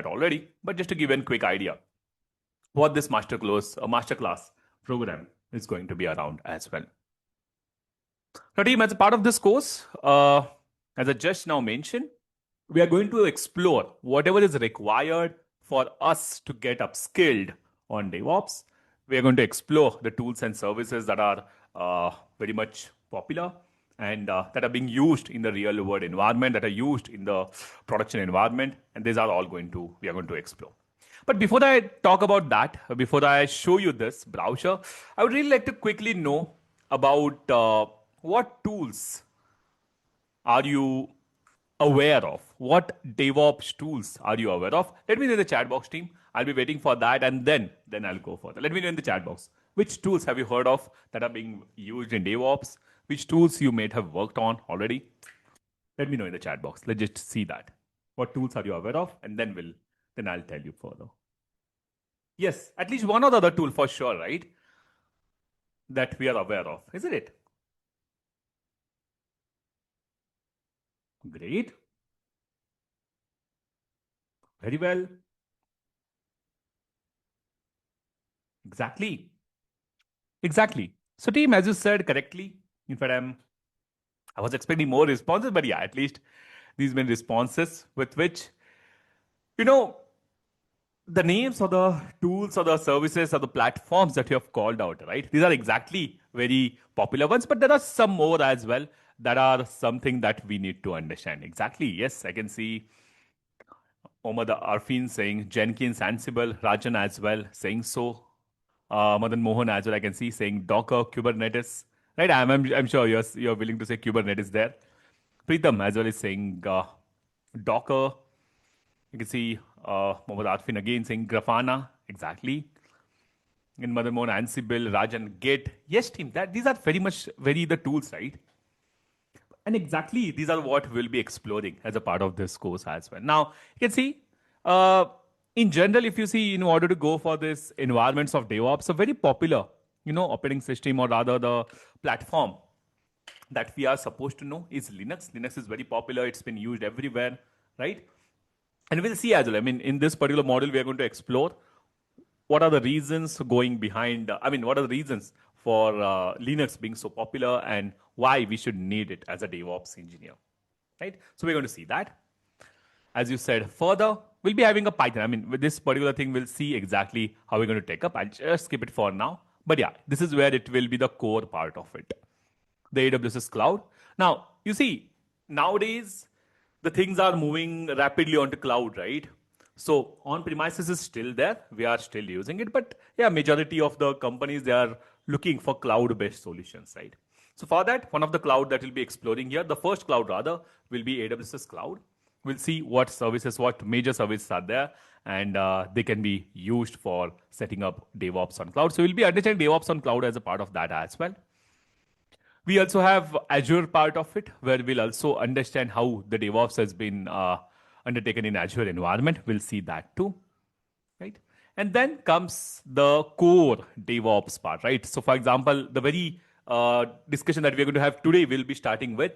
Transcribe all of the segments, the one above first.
already, but just to give you a quick idea what this masterclass program is going to be around as well. Now, team, as a part of this course, as I just now mentioned, we are going to explore whatever is required for us to get upskilled on DevOps. We are going to explore the tools and services that are very much popular and that are being used in the real world environment, that are used in the production environment, and these are all we are going to explore. But before I talk about that, before I show you this browser, I would really like to quickly know about what tools are you aware of? What DevOps tools are you aware of? Let me know in the chat box, team. I'll be waiting for that, and then I'll go further. Let me know in the chat box. Which tools have you heard of that are being used in DevOps? Which tools you may have worked on already? Let me know in the chat box. Let's just see that. What tools are you aware of? And then I'll tell you further. Yes, at least one or the other tool for sure, right? That we are aware of, isn't it? Great. Very well. Exactly. So team, as you said correctly, in fact, I was expecting more responses, but yeah, at least these many responses with which, the names of the tools or the services or the platforms that you have called out, right? These are exactly very popular ones, but there are some more as well that are something that we need to understand. Exactly. Yes, I can see Omar Arfin saying Jenkins, Ansible, Rajan as well saying so. Madan Mohan as well, I can see saying Docker, Kubernetes. Right? I'm sure you're willing to say Kubernetes there. Preetham as well is saying Docker. You can see Mohammad Arfin again saying Grafana. Exactly. In Madan Mohan, Ansible, Rajan, Git. Yes, team. These are very much the tools, right? And exactly these are what we'll be exploring as a part of this course as well. Now, you can see, in general, if you see, in order to go for this environments of DevOps, a very popular, operating system or rather the platform that we are supposed to know is Linux. Linux is very popular. It's been used everywhere, right? And we'll see as well. I mean, in this particular module, we are going to explore what are the reasons going behind, what are the reasons for Linux being so popular and why we should need it as a DevOps engineer, right? So we're going to see that. As you said, further, we'll be having a Python. With this particular thing, we'll see exactly how we're going to take up. I'll just skip it for now. But yeah, this is where it will be the core part of it. The AWS cloud. Now, you see, nowadays, the things are moving rapidly onto cloud, right? So on-premises is still there. We are still using it. But yeah, majority of the companies, they are looking for cloud-based solutions, right? So for that, one of the cloud that we'll be exploring here, the first cloud rather, will be AWS cloud. We'll see what major services are there, and they can be used for setting up DevOps on cloud. So we'll be understanding DevOps on cloud as a part of that as well. We also have Azure part of it, where we'll also understand how the DevOps has been undertaken in Azure environment. We'll see that too, right? And then comes the core DevOps part, right? So for example, the very discussion that we're going to have today will be starting with,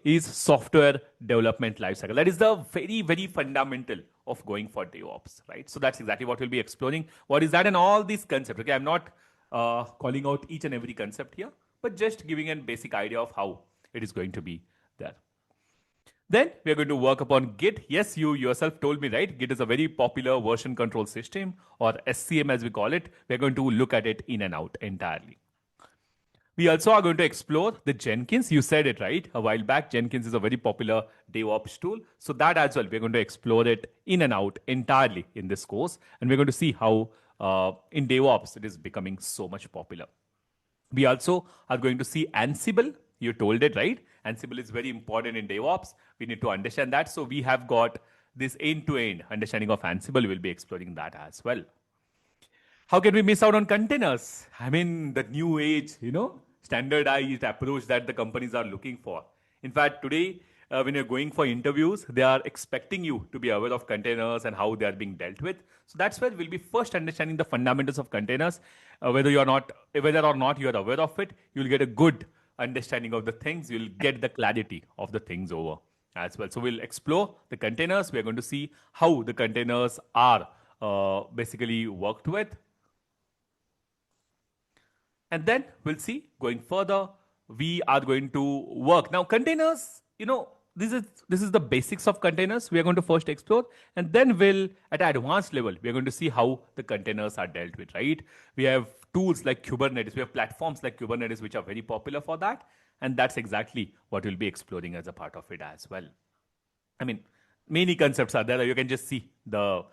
is software development lifecycle. That is the very, very fundamental of going for DevOps, right? So that's exactly what we'll be exploring. What is that and all these concepts, okay? I'm not calling out each and every concept here, but just giving a basic idea of how it is going to be there. Then we're going to work upon Git. Yes, you yourself told me, right? Git is a very popular version control system, or SCM as we call it. We're going to look at it in and out entirely. We also are going to explore the Jenkins. You said it, right? A while back, Jenkins is a very popular DevOps tool. So that as well, we're going to explore it in and out entirely in this course. And we're going to see how in DevOps, it is becoming so much popular. We also are going to see Ansible. You told it, right? Ansible is very important in DevOps. We need to understand that. So we have got this end-to-end understanding of Ansible. We'll be exploring that as well. How can we miss out on containers? The new age, standardized approach that the companies are looking for. In fact, today, when you're going for interviews, they are expecting you to be aware of containers and how they are being dealt with. So that's where we'll be first understanding the fundamentals of containers. Whether or not you're aware of it, you'll get a good understanding of the things. You'll get the clarity of the things over as well. So we'll explore the containers. We're going to see how the containers are basically worked with. And then we'll see going further, we are going to work. Now, containers, this is the basics of containers. We are going to first explore, and then we'll, at an advanced level, we are going to see how the containers are dealt with, right? We have tools like Kubernetes, we have platforms like Kubernetes, which are very popular for that. And that's exactly what we'll be exploring as a part of it as well. I mean, many concepts are there. You can just see the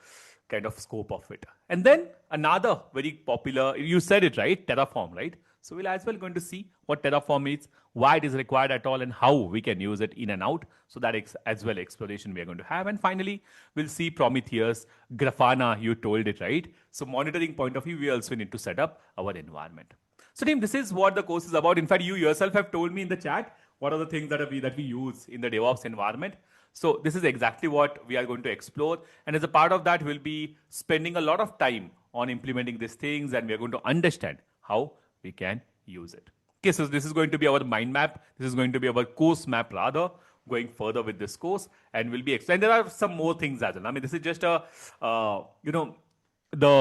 kind of scope of it. And then another very popular, you said it right, Terraform, right? So we'll as well going to see what Terraform is, why it is required at all, and how we can use it in and out. So that as well exploration we are going to have. And finally, we'll see Prometheus, Grafana, you told it, right? So monitoring point of view, we also need to set up our environment. So team, this is what the course is about. In fact, you yourself have told me in the chat what are the things that we use in the DevOps environment. So this is exactly what we are going to explore. And as a part of that, we'll be spending a lot of time on implementing these things, and we are going to understand how we can use it. Okay, so this is going to be our mind map. This is going to be our course map rather, going further with this course. And we'll be explaining. There are some more things as well. I mean, this is just a, the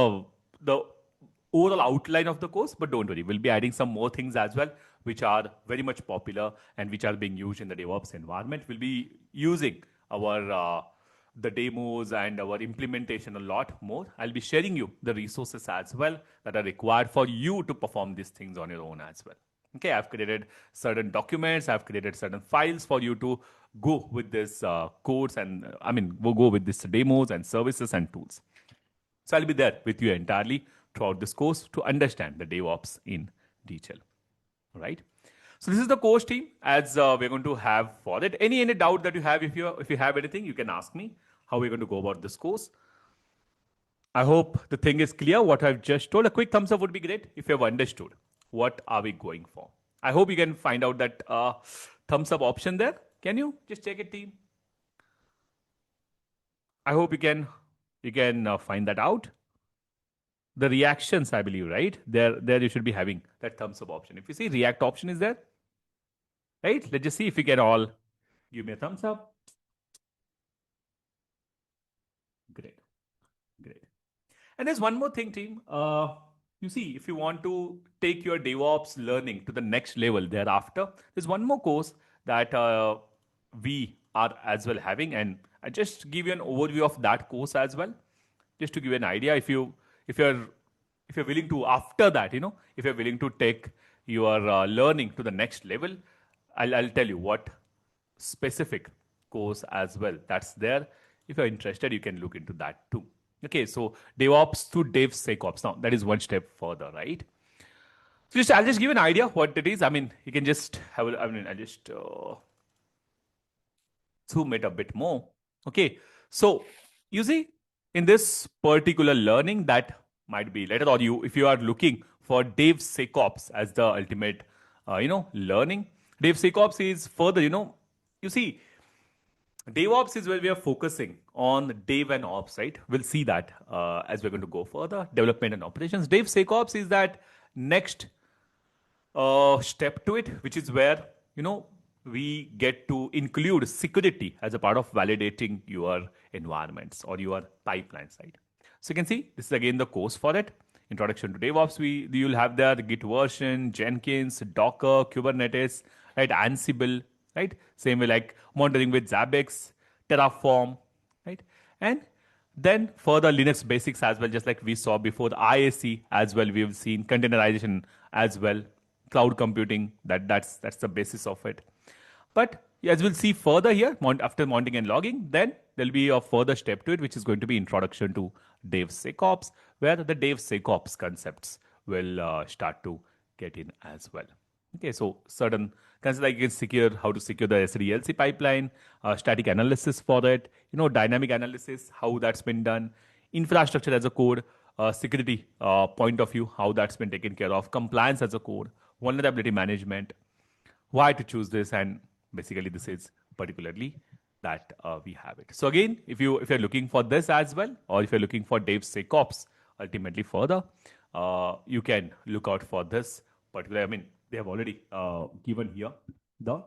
overall outline of the course, but don't worry, we'll be adding some more things as well, which are very much popular and which are being used in the DevOps environment. We'll be using our the demos and our implementation a lot more. I'll be sharing you the resources as well that are required for you to perform these things on your own as well. Okay, I've created certain documents, I've created certain files for you to go with this course, and we'll go with this demos and services and tools. So I'll be there with you entirely throughout this course to understand the DevOps in detail. All right. So this is the course team as we're going to have for it. Any doubt that you have, if you have anything, you can ask me how we're going to go about this course. I hope the thing is clear what I've just told. A quick thumbs up would be great if you have understood what are we going for. I hope you can find out that thumbs up option there. Can you just check it, team? I hope you can find that out. The reactions, I believe, right? There you should be having that thumbs up option. If you see react option is there, right? Let's just see if you can all give me a thumbs up. Great. And there's one more thing, team. You see, if you want to take your DevOps learning to the next level thereafter, there's one more course that we are as well having, and I just give you an overview of that course as well, just to give you an idea. If you're willing to, after that, if you're willing to take your learning to the next level, I'll tell you what specific course as well that's there. If you're interested, you can look into that too. Okay, so DevOps to DevSecOps. Now, that is one step further, right? So I'll just give an idea what it is. You can just have, I'll just zoom it a bit more. Okay, so you see, in this particular learning that might be later, or if you are looking for DevSecOps as the ultimate, learning, DevSecOps is further, you see, DevOps is where we are focusing on Dev and Ops, right? We'll see that as we're going to go further. Development and operations. DevSecOps is that next step to it, which is where, we get to include security as a part of validating your environments or your pipelines, right? So you can see this is again the course for it. Introduction to DevOps. You'll have there the Git version, Jenkins, Docker, Kubernetes, right? Ansible, right? Same way like monitoring with Zabbix, Terraform, right? And then further Linux basics as well, just like we saw before, the IAC as well. We've seen containerization as well, cloud computing. That's the basis of it. But as we'll see further here, after monitoring and logging, then there'll be a further step to it, which is going to be introduction to DevSecOps, where the DevSecOps concepts will start to get in as well. Okay, so certain concepts like how to secure the SDLC pipeline, static analysis for it, dynamic analysis, how that's been done, infrastructure as a code, security point of view, how that's been taken care of, compliance as a code, vulnerability management, why to choose this, and basically this is particularly that we have it. So again, if you're looking for this as well, or if you're looking for DevSecOps ultimately further, you can look out for this particular. They have already given here the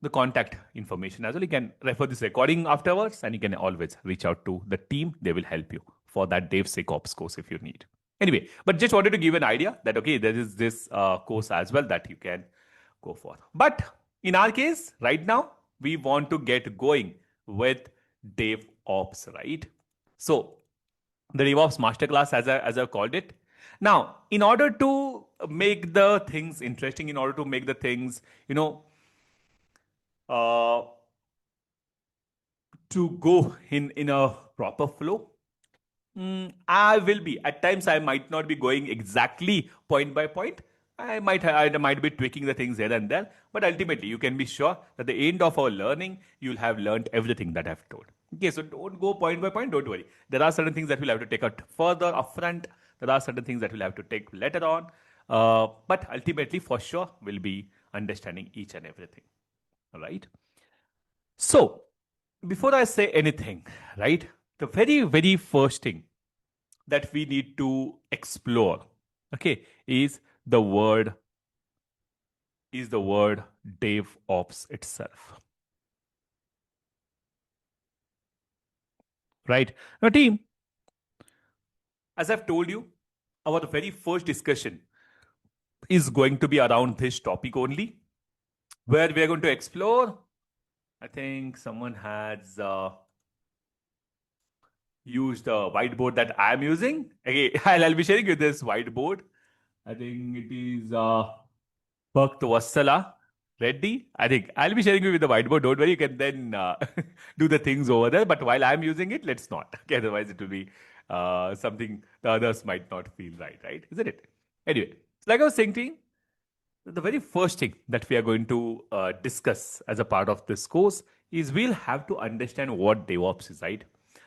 the contact information as well. You can refer this recording afterwards, and you can always reach out to the team. They will help you for that DevSecOps course if you need. Anyway, but just wanted to give an idea that, okay, there is this course as well that you can go for. But in our case, right now, we want to get going with DevOps, right? So the DevOps masterclass, as I've called it. Now, in order to make the things interesting, in order to make the things, uh, to go in a proper flow, I will be at times. I might not be going exactly point by point. I might be tweaking the things here and there, but ultimately you can be sure that the end of our learning, you'll have learned everything that I've told. Okay, so don't go point by point. Don't worry. There are certain things that we'll have to take out further upfront. There are certain things that we'll have to take later on. But ultimately, for sure, we'll be understanding each and everything. All right. So before I say anything, right, the very, very first thing that we need to explore, okay, is the word DevOps itself. Right? Now, team, as I've told you, our very first discussion is going to be around this topic only, where we are going to explore. I think someone has used the whiteboard that I'm using. Okay, I'll be sharing you this whiteboard. I think it is Vassala Reddy. I think I'll be sharing you with the whiteboard. Don't worry, you can then do the things over there. But while I'm using it, let's not. Okay, otherwise it will be something the others might not feel right? Isn't it? Anyway, so like I was saying to you, the very first thing that we are going to discuss as a part of this course is we'll have to understand what DevOps is, right?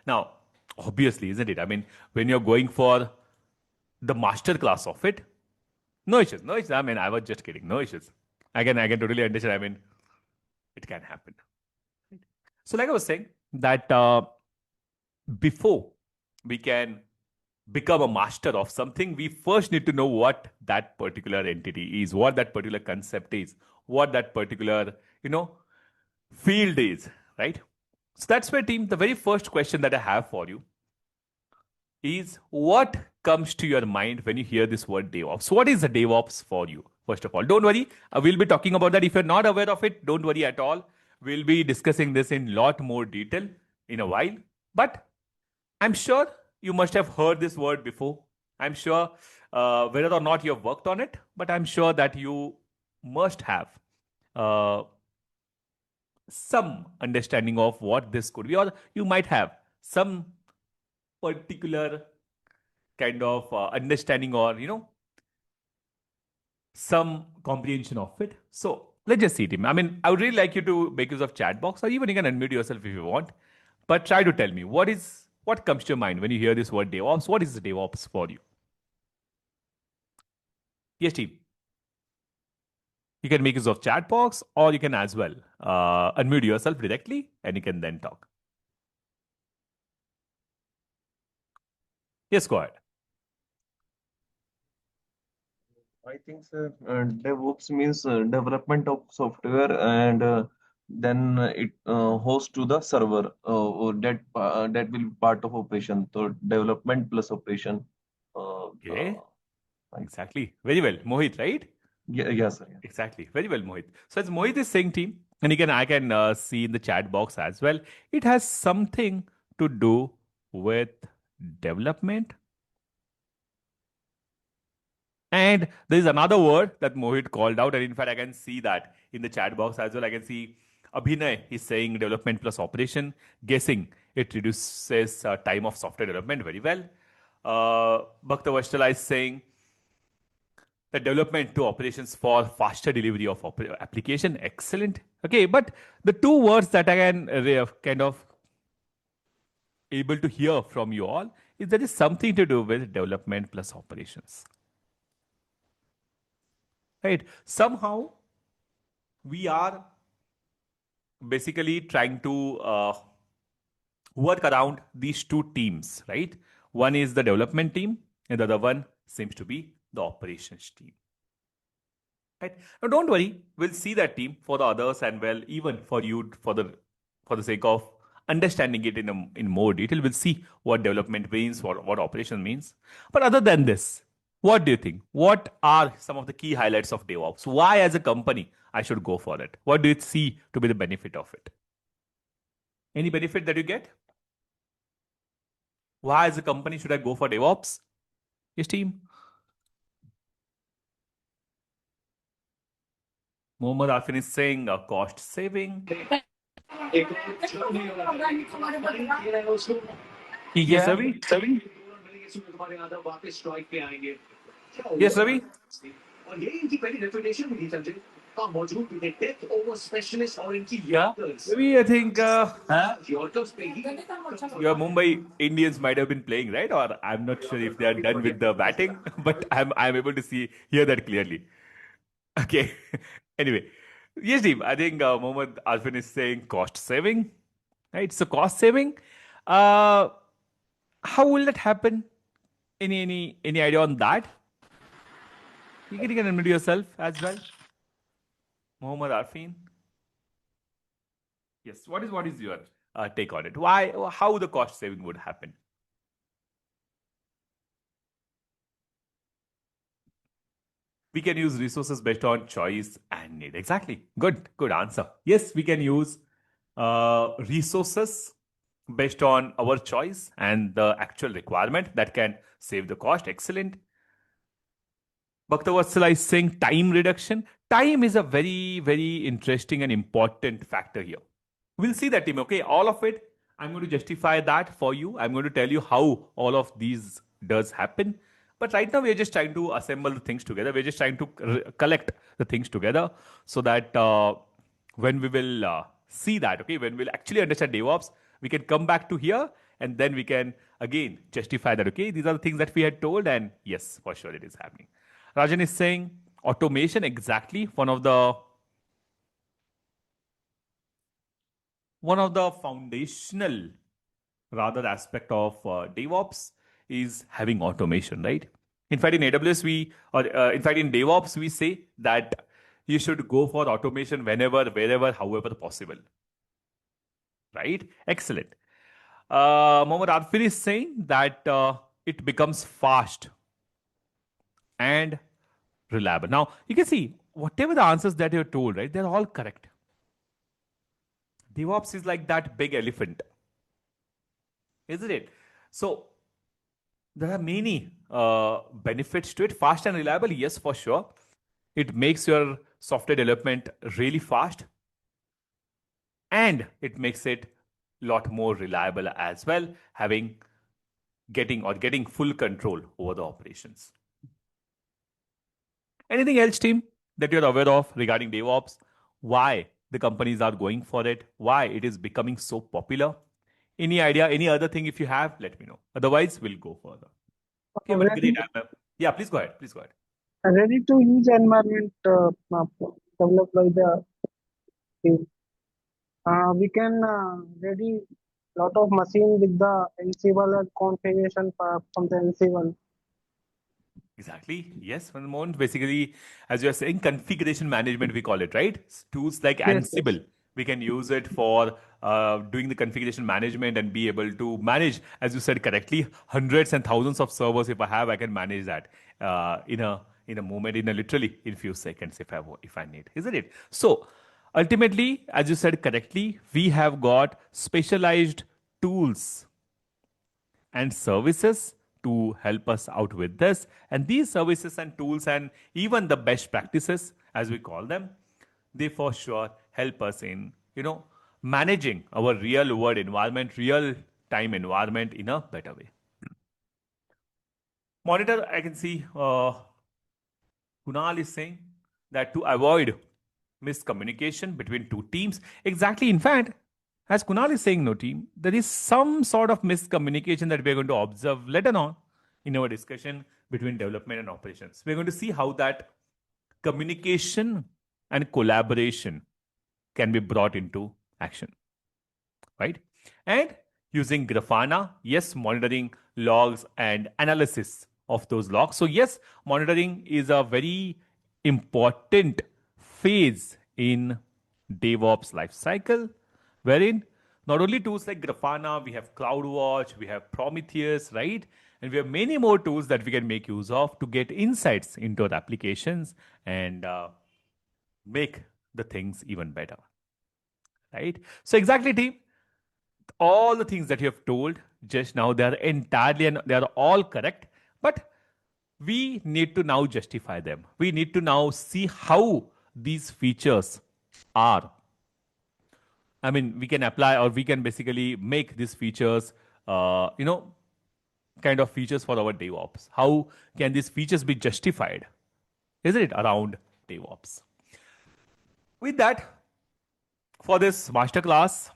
Now, obviously, isn't it? I mean, when you're going for the master class of it, no issues, no issues. I mean, I was just kidding. No issues. I can totally understand. I mean, it can happen. So, like I was saying, that before we can become a master of something, we first need to know what that particular entity is, what that particular concept is, what that particular, field is, right? So that's where, team, the very first question that I have for you is, what comes to your mind when you hear this word DevOps? What is the DevOps for you? First of all, don't worry. We'll be talking about that. If you're not aware of it, don't worry at all. We'll be discussing this in lot more detail in a while. But I'm sure you must have heard this word before. I'm sure whether or not you've worked on it, but I'm sure that you must have some understanding of what this could be, or you might have some particular kind of understanding, or some comprehension of it. So let's just see, Tim. I mean, I would really like you to make use of chat box, or even you can unmute yourself if you want. But try to tell me what comes to your mind when you hear this word DevOps. What is the DevOps for you? Yes, team. You can make use of chat box, or you can as well unmute yourself directly, and you can then talk. Yes, go ahead. I think, sir, DevOps means development of software, and then it hosts to the server, or that will be part of operation. So development plus operation. Okay, Right. exactly. Very well, Mohit, right? Yeah, yes, sir. Yeah. Exactly. Very well, Mohit. So as Mohit is saying, team, and again, I can see in the chat box as well, it has something to do with development. And there is another word that Mohit called out. And in fact, I can see that in the chat box as well. I can see Abhinay is saying development plus operation. Guessing it reduces time of software development. Very well. Bhakta Vashtala is saying the development to operations for faster delivery of application. Excellent. Okay, but the two words that I can kind of able to hear from you all is there is something to do with development plus operations. Right? Somehow we are basically trying to work around these two teams, right? One is the development team, and the other one seems to be the operations team. Right? Now, don't worry. We'll see that team for the others, and well, even for you, for the sake of understanding it in more detail, we'll see what development means, what operation means. But other than this, what do you think? What are some of the key highlights of DevOps? Why, as a company, I should go for it? What do you see to be the benefit of it? Any benefit that you get? Why, as a company, should I go for DevOps? Yes, team. Mohammad Arfin is saying cost saving. Yes, Yeah. Ravi. Yes, Ravi. Yeah. Ravi, I think your Mumbai Indians might have been playing, right? Or I'm not sure if they are done with the batting, but I'm able to hear that clearly. Okay. Anyway, yes, team. I think Mohammad Arfin is saying cost saving, right? So cost saving. Uh, how will that happen? Any idea on that? You can admit yourself as well, Mohammad Arfin. Yes. What is your take on it? Why? How the cost saving would happen? We can use resources based on choice and need. Exactly. Good answer. Yes, we can use resources based on our choice and the actual requirement that can save the cost. Excellent. Bhaktavatsala is saying time reduction. Time is a very, very interesting and important factor here. We'll see that, team. Okay, all of it. I'm going to justify that for you. I'm going to tell you how all of these does happen. But right now, we're just trying to assemble the things together. We're just trying to collect the things together so that when we will see that, okay, when we'll actually understand DevOps, we can come back to here and then we can again justify that, okay, these are the things that we had told, and yes, for sure it is happening. Rajan is saying automation, exactly one of the foundational rather aspect of DevOps is having automation, right? In fact, in AWS, in fact, in DevOps, we say that you should go for automation whenever, wherever, however possible, right? Excellent. Mohammad Arfin is saying that it becomes fast and reliable. Now, you can see whatever the answers that you're told, right? They're all correct. DevOps is like that big elephant, isn't it? So there are many benefits to it. Fast and reliable, yes, for sure. It makes your software development really fast, and it makes it a lot more reliable as well, getting full control over the operations. Anything else, team, that you're aware of regarding DevOps? Why the companies are going for it? Why it is becoming so popular? Any idea? Any other thing? If you have, let me know. Otherwise, we'll go further. Okay, well, Ready, great. Yeah, please go ahead. Please go ahead. ready to use environment developed by the team. We can ready lot of machine with the Ansible and configuration from the Ansible. Exactly. Yes, for the moment, basically, as you're saying, configuration management, we call it, right? Tools like Yes, yes. Ansible, we can use it for doing the configuration management and be able to manage, as you said correctly, hundreds and thousands of servers. If I have, I can manage that in a moment, literally in few seconds, if I need, isn't it? So ultimately, as you said correctly, we have got specialized tools and services to help us out with this. And these services and tools and even the best practices, as we call them, they for sure help us in, managing our real world environment, real time environment in a better way. Monitor, I can see Kunal is saying that to avoid miscommunication between two teams, exactly, in fact, as Kunal is saying, no team, there is some sort of miscommunication that we're going to observe later on in our discussion between development and operations. We're going to see how that communication and collaboration can be brought into action, right? And using Grafana, yes, monitoring logs and analysis of those logs. So, yes, monitoring is a very important phase in DevOps lifecycle, wherein not only tools like Grafana, we have CloudWatch, we have Prometheus, right? And we have many more tools that we can make use of to get insights into our applications and make the things even better, right? So exactly, team, all the things that you have told just now, they are entirely and they are all correct, but we need to now justify them. We need to now see how these features are. I mean, we can apply or we can basically make these features, kind of features for our DevOps. How can these features be justified? Isn't it around DevOps? With that, for this masterclass,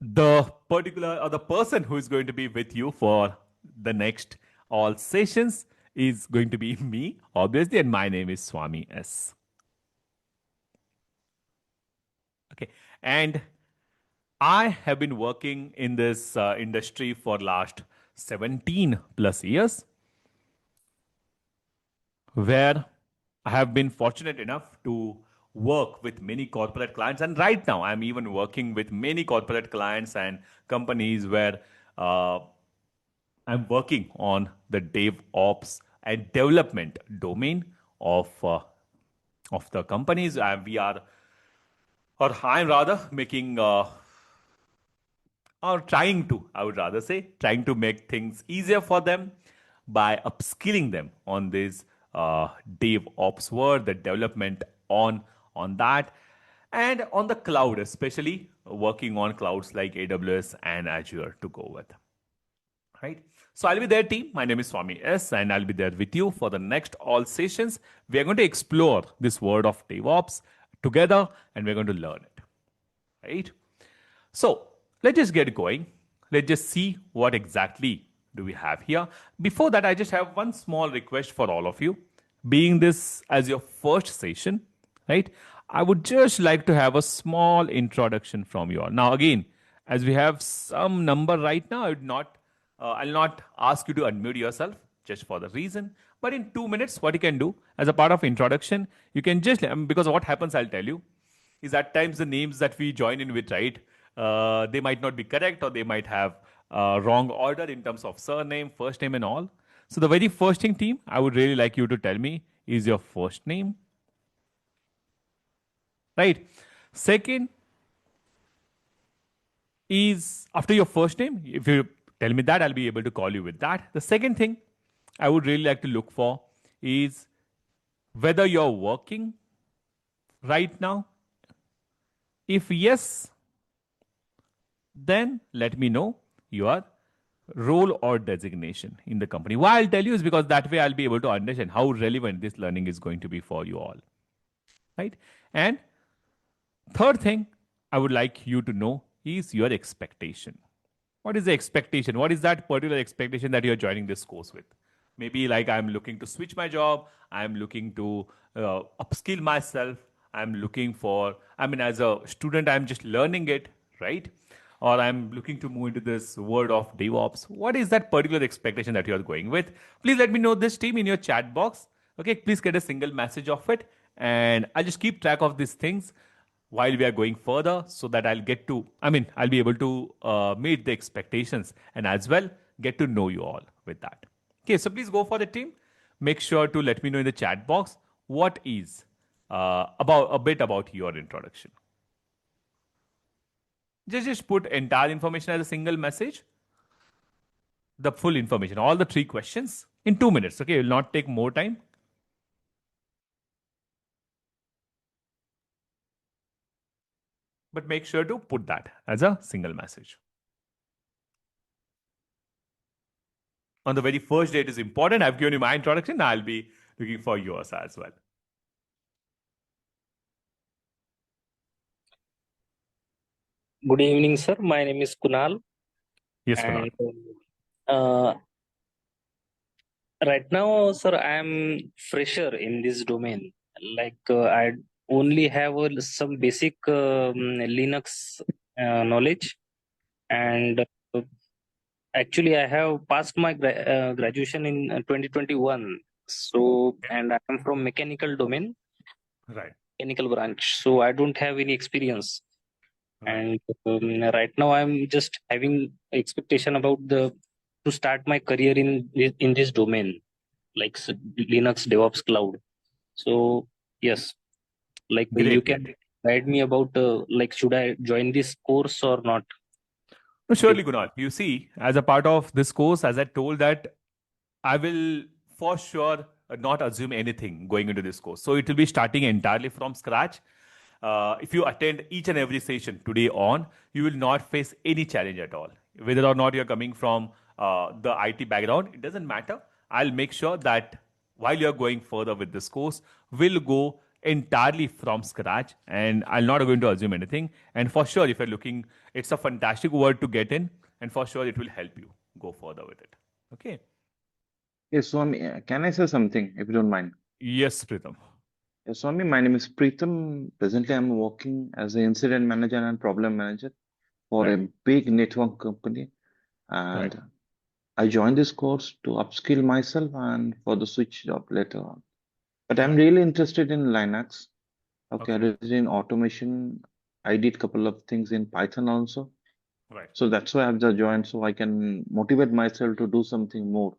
the particular or the person who is going to be with you for the next all sessions is going to be me, obviously, and my name is Swami S. Okay, and I have been working in this industry for last 17 plus years, where I have been fortunate enough to work with many corporate clients. And right now, I'm even working with many corporate clients and companies where I'm working on the DevOps and development domain of the companies. We are, or I'm rather making or trying to, I would rather say, trying to make things easier for them by upskilling them on this DevOps word, the development on that, and on the cloud, especially working on clouds like AWS and Azure to go with. Right. So I'll be there, team. My name is Swami S, and I'll be there with you for the next all sessions. We are going to explore this word of DevOps together, and we're going to learn it. Right. So let's just get going. Let's just see what exactly do we have here. Before that, I just have one small request for all of you. Being this as your first session, right? I would just like to have a small introduction from you all. Now, again, as we have some number right now, I'll not ask you to unmute yourself just for the reason. But in 2 minutes, what you can do as a part of introduction, you can just, because what happens, I'll tell you, is at times the names that we join in with, right? They might not be correct or they might have wrong order in terms of surname, first name, and all. So the very first thing, team, I would really like you to tell me is your first name, right? Second is after your first name. If you tell me that, I'll be able to call you with that. The second thing I would really like to look for is whether you're working right now. If yes, then let me know your role or designation in the company. Why I'll tell you is because that way I'll be able to understand how relevant this learning is going to be for you all. Right? And third thing I would like you to know is your expectation. What is the expectation? What is that particular expectation that you're joining this course with? Maybe like I'm looking to switch my job, I'm looking to upskill myself, I'm looking for, as a student, I'm just learning it, right? Or I'm looking to move into this world of DevOps. What is that particular expectation that you're going with? Please let me know this, team, in your chat box. Okay, please get a single message of it. And I'll just keep track of these things while we are going further so that I'll be able to meet the expectations and as well get to know you all with that. Okay, so please go for the team. Make sure to let me know in the chat box what is about your introduction. Just put entire information as a single message. The full information, all the 3 questions in 2 minutes. Okay, it will not take more time. But make sure to put that as a single message. On the very first day, it is important. I've given you my introduction. Now I'll be looking for yours as well. Good evening, sir. My name is Kunal. Yes, Kunal. And right now, sir, I am fresher in this domain. Like I only have some basic Linux knowledge, and Actually, I have passed my graduation in 2021. So, Okay. and I am from mechanical domain, Right. mechanical branch. So I don't have any experience. Right. And right now, I'm just having expectation about the to start my career in this domain, like Linux DevOps cloud. So yes, like you Great. Great. can guide me about like should I join this course or not? No, If surely, Kunal. You see, as a part of this course, as I told that I will for sure not assume anything going into this course. So it will be starting entirely from scratch. If you attend each and every session today on, you will not face any challenge at all. Whether or not you're coming from the IT background, it doesn't matter. I'll make sure that while you're going further with this course, we'll go entirely from scratch and I'll not going to assume anything. And for sure, if you're looking, it's a fantastic word to get in, and for sure, it will help you go further with it. Okay. Yes, Swami, can I say something if you don't mind? Yes, Pritham. Yes, Swami, my name is Preetham. Presently, I'm working as an incident manager and problem manager for Right. a big network company. Right. And I joined this course to upskill myself and for the switch job later on. But I'm Right. really interested in Linux. Okay, I Okay. did in automation. I did couple of things in Python also. Right. So that's why I've just joined so I can motivate myself to do something more.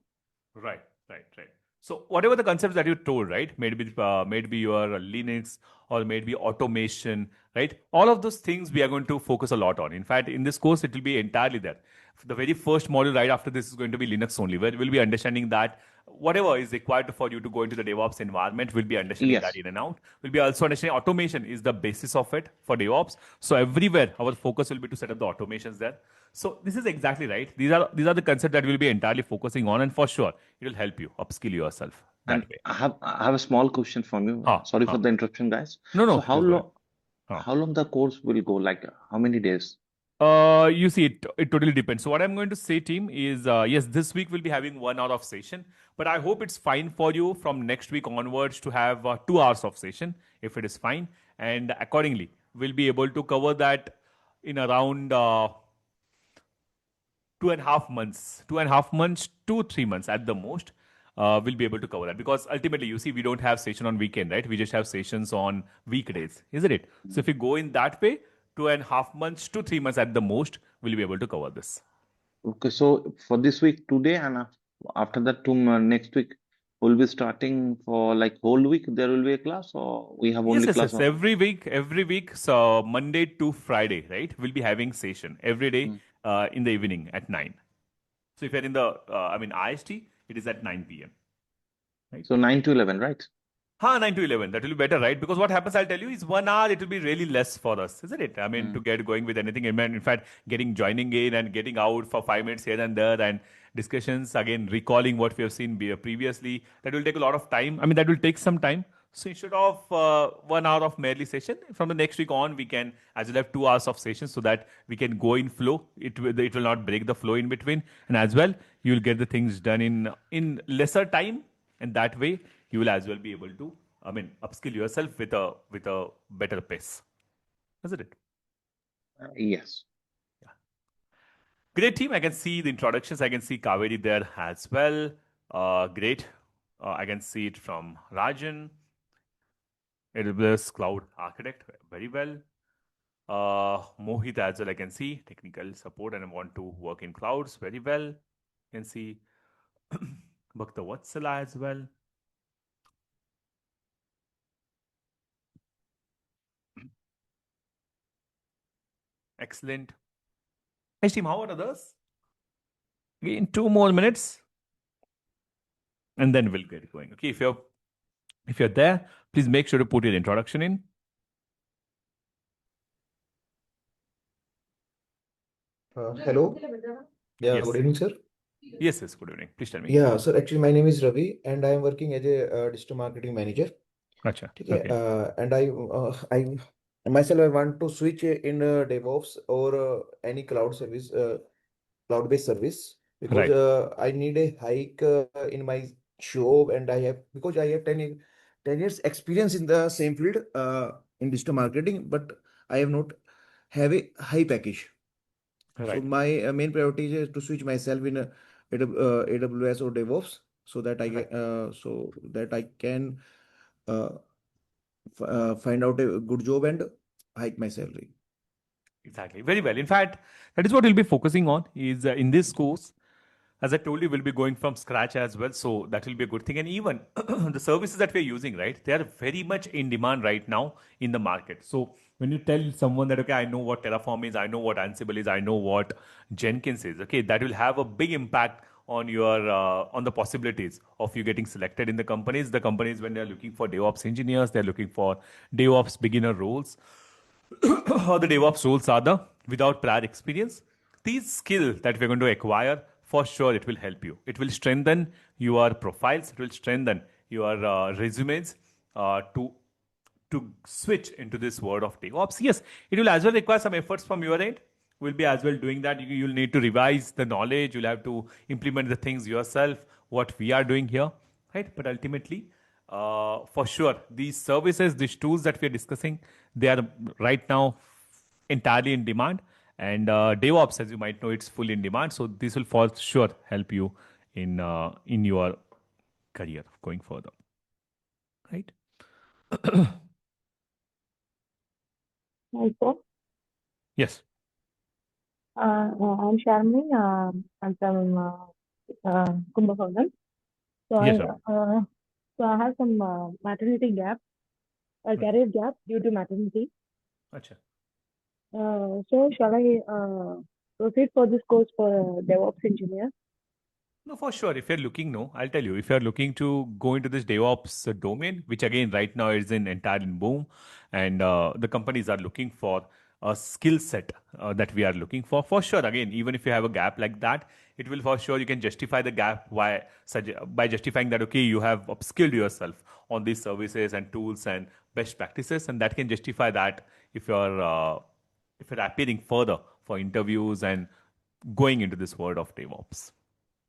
Right. Right. Right. So whatever the concepts that you told, right? Maybe your Linux or maybe automation, right? All of those things we are going to focus a lot on. In fact, in this course, it will be entirely there. The very first module right after this is going to be Linux only, where we'll be understanding that whatever is required for you to go into the DevOps environment, we'll be understanding that Yes. in and out. We'll be also understanding automation is the basis of it for DevOps. So everywhere our focus will be to set up the automations there. So this is exactly right. These are the concepts that we'll be entirely focusing on, and for sure it will help you upskill yourself And that way. I have a small question from you. Huh, Sorry for huh. the interruption, guys. No, no, So please go ahead. Huh. how long the course will go? Like how many days? You see, it totally depends. So what I'm going to say, team, is yes, this week we'll be having 1 hour of session, but I hope it's fine for you from next week onwards to have 2 hours of session, if it is fine, and accordingly we'll be able to cover that in around 2.5 months, 2.5 months to 3 months at the most. We'll be able to cover that because ultimately, you see, we don't have session on weekend, right? We just have sessions on weekdays, isn't it? So if you go in that way, 2.5 months to 3 months at the most, we'll be able to cover this. Okay, so for this week today and after that next week, we'll be starting for like whole week. There will be a class, or we have Yes, only yes, class yes. on. Every week, so Monday to Friday, right? We'll be having session every day Mm. in the evening at 9. So if you're in the, IST, it is at 9 p.m. Right? So 9 to 11, right? 9 to 11. That will be better, right? Because what happens, I'll tell you, is 1 hour, it will be really less for us, isn't it? I mean, to Mm. get going with anything. In fact, joining in and getting out for 5 minutes here and there and discussions, again, recalling what we have seen previously, that will take a lot of time. I mean, that will take some time. So instead of 1 hour of merely session, from the next week on, we can as well have 2 hours of session so that we can go in flow. It will not break the flow in between. And as well, you will get the things done in lesser time, and that way you will as well be able to, upskill yourself with a better pace, isn't it? Yes. Great team. I can see the introductions. I can see Kaveri there as well. Great. I can see it from Rajan. AWS Cloud Architect, very well. Mohit as well, I can see technical support and I want to work in clouds, very well. You can see Bhakta Vatsala as well. Excellent. Hey, team, how are others? In 2 more minutes, and then we'll get going. Okay, if you're there, please make sure to put your introduction in. Hello. Yeah, Yes. good evening, sir. Yes. Good evening. Please tell me. Yeah, sir. Actually, my name is Ravi, and I am working as a digital marketing manager. Gotcha. Okay. Okay. And I myself I want to switch in DevOps or any cloud service, cloud-based service because Right. I need a hike in my job, and because I have 10 years experience in the same field in digital marketing, but I have not have a high package. So Right. my main priority is to switch myself in AWS or DevOps so that I can uh, find out a good job and hike my salary. Exactly. Very well. In fact, that is what we'll be focusing on is in this course. As I told you, we'll be going from scratch as well. So that will be a good thing. And even the services that we're using, right, they are very much in demand right now in the market. So when you tell someone that, okay, I know what Terraform is, I know what Ansible is, I know what Jenkins is, okay, that will have a big impact on your on the possibilities of you getting selected in the companies. The companies, when they're looking for DevOps engineers, they're looking for DevOps beginner roles or the DevOps roles are the without prior experience. These skills that we're going to acquire, for sure, it will help you. It will strengthen your profiles. It will strengthen your resumes to switch into this world of DevOps. Yes, it will as well require some efforts from your end. We'll be as well doing that. You'll need to revise the knowledge. You'll have to implement the things yourself. What we are doing here, right? But ultimately, for sure, these services, these tools that we are discussing, they are right now entirely in demand. And DevOps, as you might know, it's fully in demand. So this will for sure help you in your career going further, right? Hi, sir. Yes, I'm Sharmi. I'm from Kumbhakoణం. So yes, I sir. so I have some maternity gap, career gap due to maternity. Acha. So shall I proceed for this course for DevOps engineer? No, for sure. If you're looking, no, I'll tell you. If you're looking to go into this DevOps domain, which again right now is in entire in boom, and the companies are looking for a skill set that we are looking for sure. Again, even if you have a gap like that, it will for sure you can justify the gap by justifying that okay, you have upskilled yourself on these services and tools and best practices, and that can justify that if you're appearing further for interviews and going into this world of DevOps.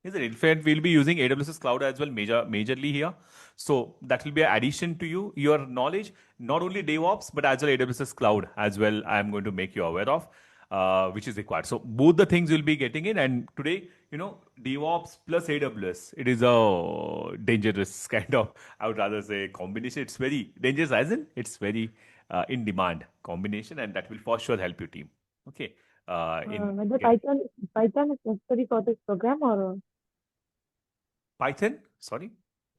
Is it? In fact, we'll be using AWS Cloud as well, majorly here. So that will be an addition to your knowledge, not only DevOps, but as well AWS Cloud as well. I'm going to make you aware of, which is required. So both the things you'll be getting in. And today, DevOps plus AWS, it is a dangerous kind of, I would rather say, combination. It's very dangerous, as in it's very in demand combination, and that will for sure help your team. Okay. Whether Python is necessary for this program or Python, sorry.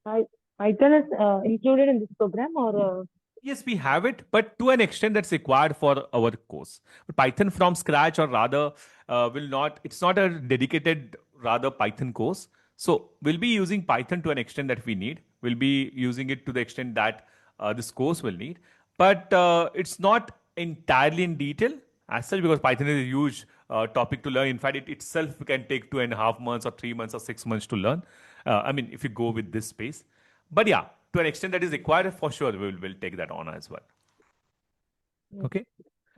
Python is included in this program or Yes, we have it, but to an extent that's required for our course. But Python from scratch, or rather, will not. It's not a dedicated, rather Python course. So we'll be using Python to an extent that we need. We'll be using it to the extent that this course will need, but it's not entirely in detail as such because Python is a huge topic to learn. In fact, it itself can take 2.5 months or 3 months or 6 months to learn. I mean, if you go with this space. But yeah, to an extent that is required, for sure, we'll take that on as well. Okay.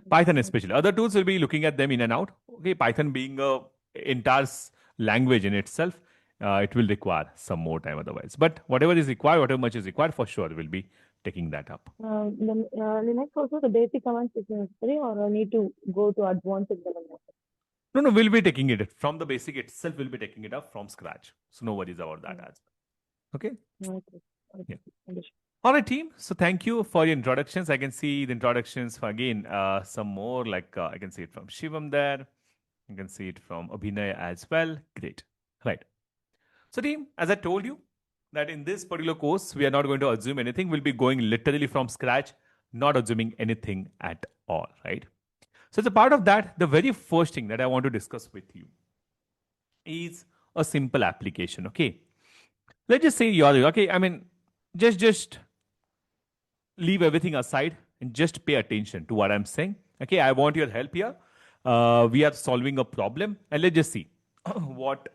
Python especially. Other tools will be looking at them in and out. Okay. Python being a entire language in itself, it will require some more time otherwise. But whatever is required, whatever much is required, for sure, we'll be taking that up. the Linux also the basic commands is necessary or I need to go to advanced implementation? No, we'll be taking it from the basic itself. We'll be taking it up from scratch. So no worries about that as well. Okay. Okay. Yeah. Understood. All right, team. So thank you for your introductions. I can see the introductions for again some more. Like I can see it from Shivam there. You can see it from Abhinay as well. Great. Right. So, team, as I told you, that in this particular course, we are not going to assume anything. We'll be going literally from scratch, not assuming anything at all, right? So, as a part of that, the very first thing that I want to discuss with you is a simple application, okay? Let's just say you're, okay, I mean, just leave everything aside and just pay attention to what I'm saying. Okay, I want your help here. We are solving a problem, and let's just see what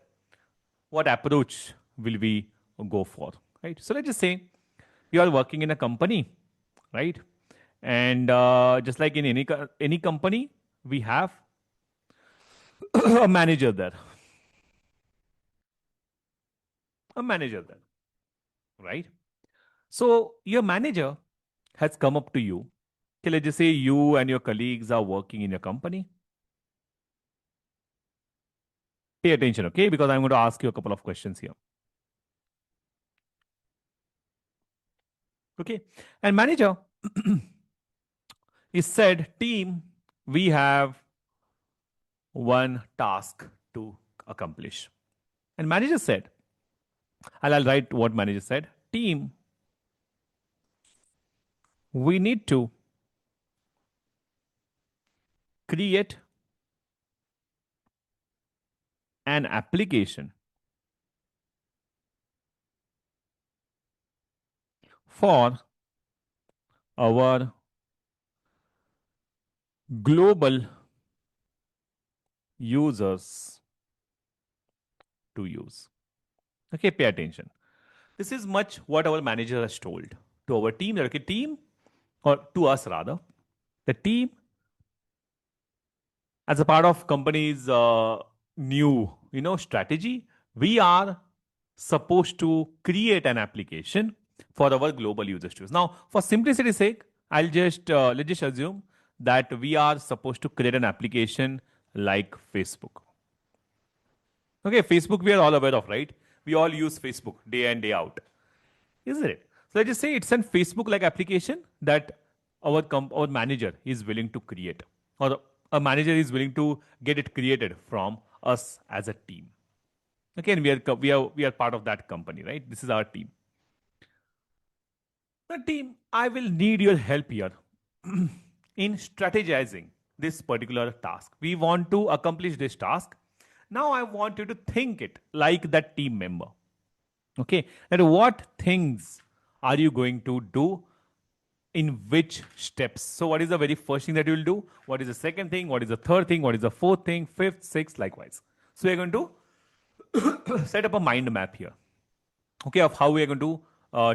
approach will we go for, right? So let's just say you are working in a company, right? And just like in any company, we have a manager there, right? So your manager has come up to you. Okay, let's just say you and your colleagues are working in your company. Pay attention, okay? Because I'm going to ask you a couple of questions here. Okay. And manager is said, team, we have one task to accomplish. And manager said, I'll write what manager said. Team, we need to create an application for our global users to use. Okay, pay attention. This is much what our manager has told to our team. Okay, team, or to us rather, the team, as a part of company's new, strategy, we are supposed to create an application for our global users to use. Now, for simplicity's sake, let's just assume that we are supposed to create an application like Facebook. Okay, Facebook we are all aware of, right? We all use Facebook day in, day out, isn't it? So let's just say it's a Facebook-like application that our manager is willing to create, or a manager is willing to get it created from us as a team. Okay, and we are part of that company, right? This is our team. The team, I will need your help here in strategizing this particular task. We want to accomplish this task. Now I want you to think it like that team member. Okay, and what things are you going to do in which steps? So what is the very first thing that you will do? What is the second thing? What is the third thing? What is the fourth thing? Fifth, sixth, likewise. So we're going to set up a mind map here, okay, of how we are going to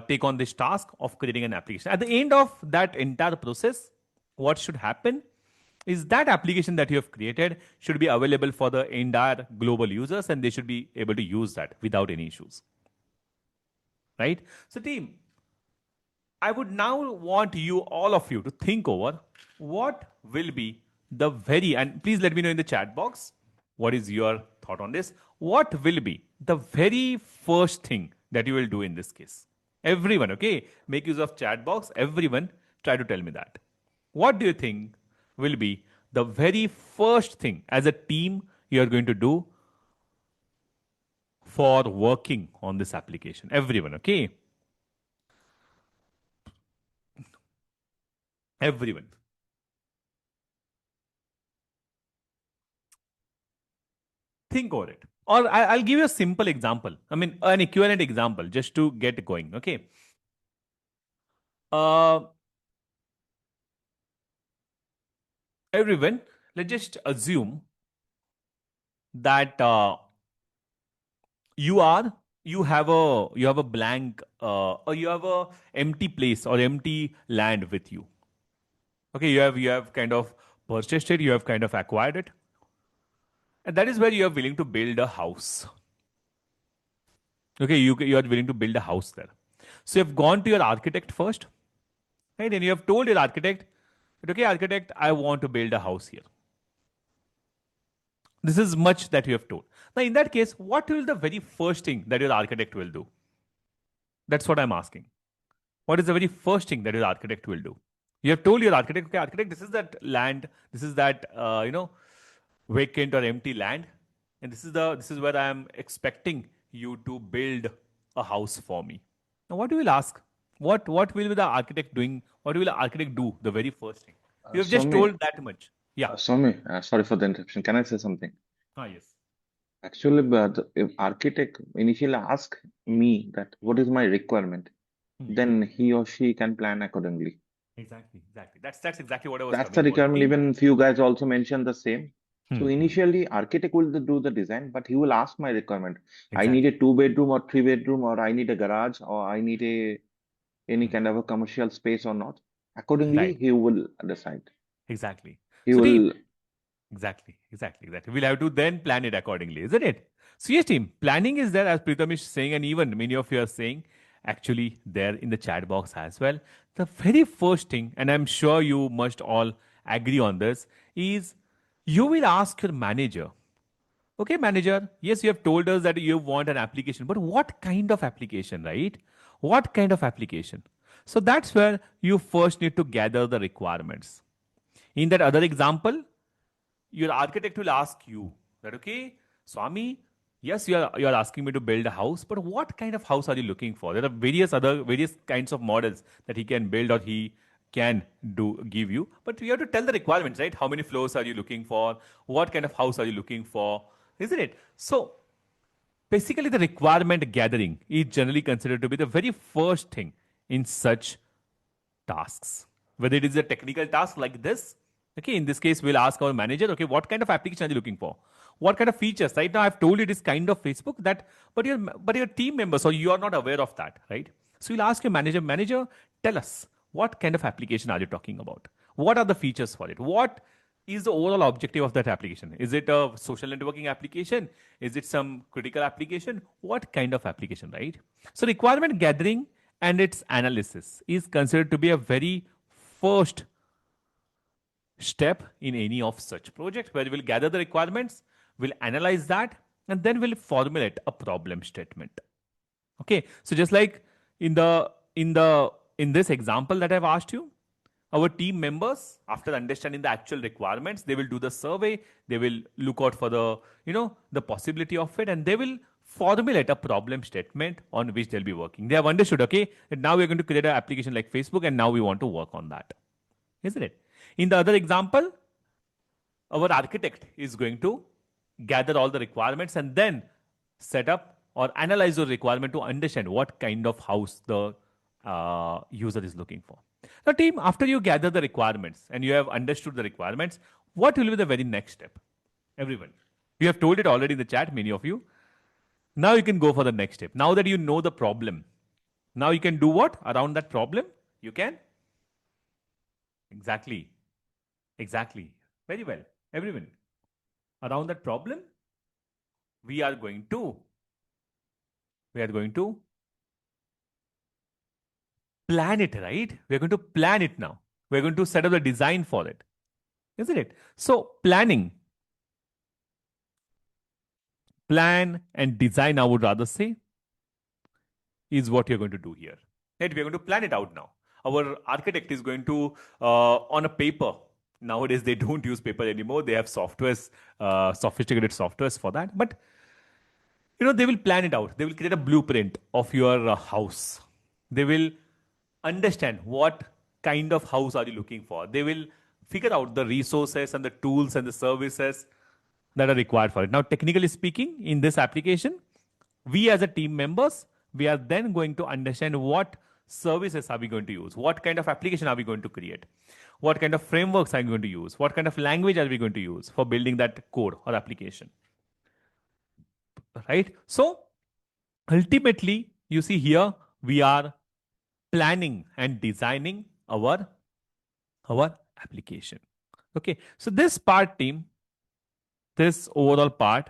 take on this task of creating an application. At the end of that entire process, what should happen is that application that you have created should be available for the entire global users, and they should be able to use that without any issues. Right? So team, I would now want you, all of you, to think over what will be the very, and please let me know in the chat box, what is your thought on this? What will be the very first thing that you will do in this case? Everyone, okay? Make use of chat box. Everyone, try to tell me that. What do you think will be the very first thing as a team you are going to do for working on this application? Everyone, okay? Everyone. Think over it. Or I'll give you a simple example. I mean, an equivalent example just to get going, okay? Everyone, let's just assume that you have a blank or you have a empty place or empty land with you. Okay, you have kind of purchased it, you have kind of acquired it, and that is where you are willing to build a house. Okay, you are willing to build a house there. So you have gone to your architect first, right? And you have told your architect that, okay, architect, I want to build a house here. This is much that you have told. Now, in that case, what will the very first thing that your architect will do? That's what I'm asking. What is the very first thing that your architect will do? You have told your architect, okay, architect, this is that land, this is that vacant or empty land, and this is where I am expecting you to build a house for me. Now, what you will ask? What will be the architect doing? What will the architect do? The very first thing. You have just told that much. Yeah. Swami, sorry for the interruption. Can I say something? Yes. Actually, if architect initially ask me that what is my requirement, then he or she can plan accordingly. Exactly. That's exactly what I was. That's the requirement. Even few guys also mentioned the same. So initially, architect will do the design, but he will ask my requirement. Exactly. I need a 2-bedroom or 3-bedroom, or I need a garage, or I need any kind of a commercial space or not. Accordingly, he will decide. Exactly. He will. Exactly. We'll have to then plan it accordingly, isn't it? So yes, team, planning is there, as Pritham is saying, and even many of you are saying, actually there in the chat box as well. The very first thing, and I'm sure you must all agree on this, is you will ask your manager Okay, manager, yes, you have told us that you want an application, but what kind of application, right? What kind of application? So that's where you first need to gather the requirements. In that other example, your architect will ask you that, okay, Swami, yes, you are asking me to build a house, but what kind of house are you looking for? There are various kinds of models that he can build or he can give you, but you have to tell the requirements, right? How many floors are you looking for? What kind of house are you looking for? Isn't it? So basically, the requirement gathering is generally considered to be the very first thing in such tasks. Whether it is a technical task like this, okay, in this case, we'll ask our manager, okay, what kind of application are you looking for? What kind of features? Right now, I've told you it is kind of Facebook that, but your team members or you are not aware of that, right? So you'll ask your manager, tell us what kind of application are you talking about? What are the features for it? What is the overall objective of that application? Is it a social networking application? Is it some critical application? What kind of application, right? So requirement gathering and its analysis is considered to be a very first step in any of such project where we'll gather the requirements, we'll analyze that, and then we'll formulate a problem statement. Okay, so just like in this example that I've asked you, our team members, after understanding the actual requirements, they will do the survey, they will look out for the possibility of it, and they will formulate a problem statement on which they'll be working. They have understood, okay, that now we're going to create an application like Facebook and now we want to work on that. Isn't it? In the other example, our architect is going to gather all the requirements and then set up or analyze the requirement to understand what kind of house the user is looking for. Now, team, after you gather the requirements and you have understood the requirements, what will be the very next step? Everyone. You have told it already in the chat, many of you. Now you can go for the next step. Now that you know the problem, now you can do what? Around that problem, you can. Exactly. Very well. Everyone. Around that problem, we are going to plan it, right? We're going to plan it now. We're going to set up the design for it. Isn't it? So plan and design, I would rather say, is what you're going to do here. Right? We're going to plan it out now. Our architect is going to, on a paper, nowadays they don't use paper anymore. They have softwares, sophisticated softwares for that. But, they will plan it out. They will create a blueprint of your house. They will understand what kind of house are you looking for. They will figure out the resources and the tools and the services that are required for it. Now, technically speaking, in this application, we as a team members, we are then going to understand what services are we going to use, what kind of application are we going to create, what kind of frameworks are we going to use, what kind of language are we going to use for building that code or application. Right? So ultimately, you see here, we are planning and designing our application. Okay, so this part, team, this overall part,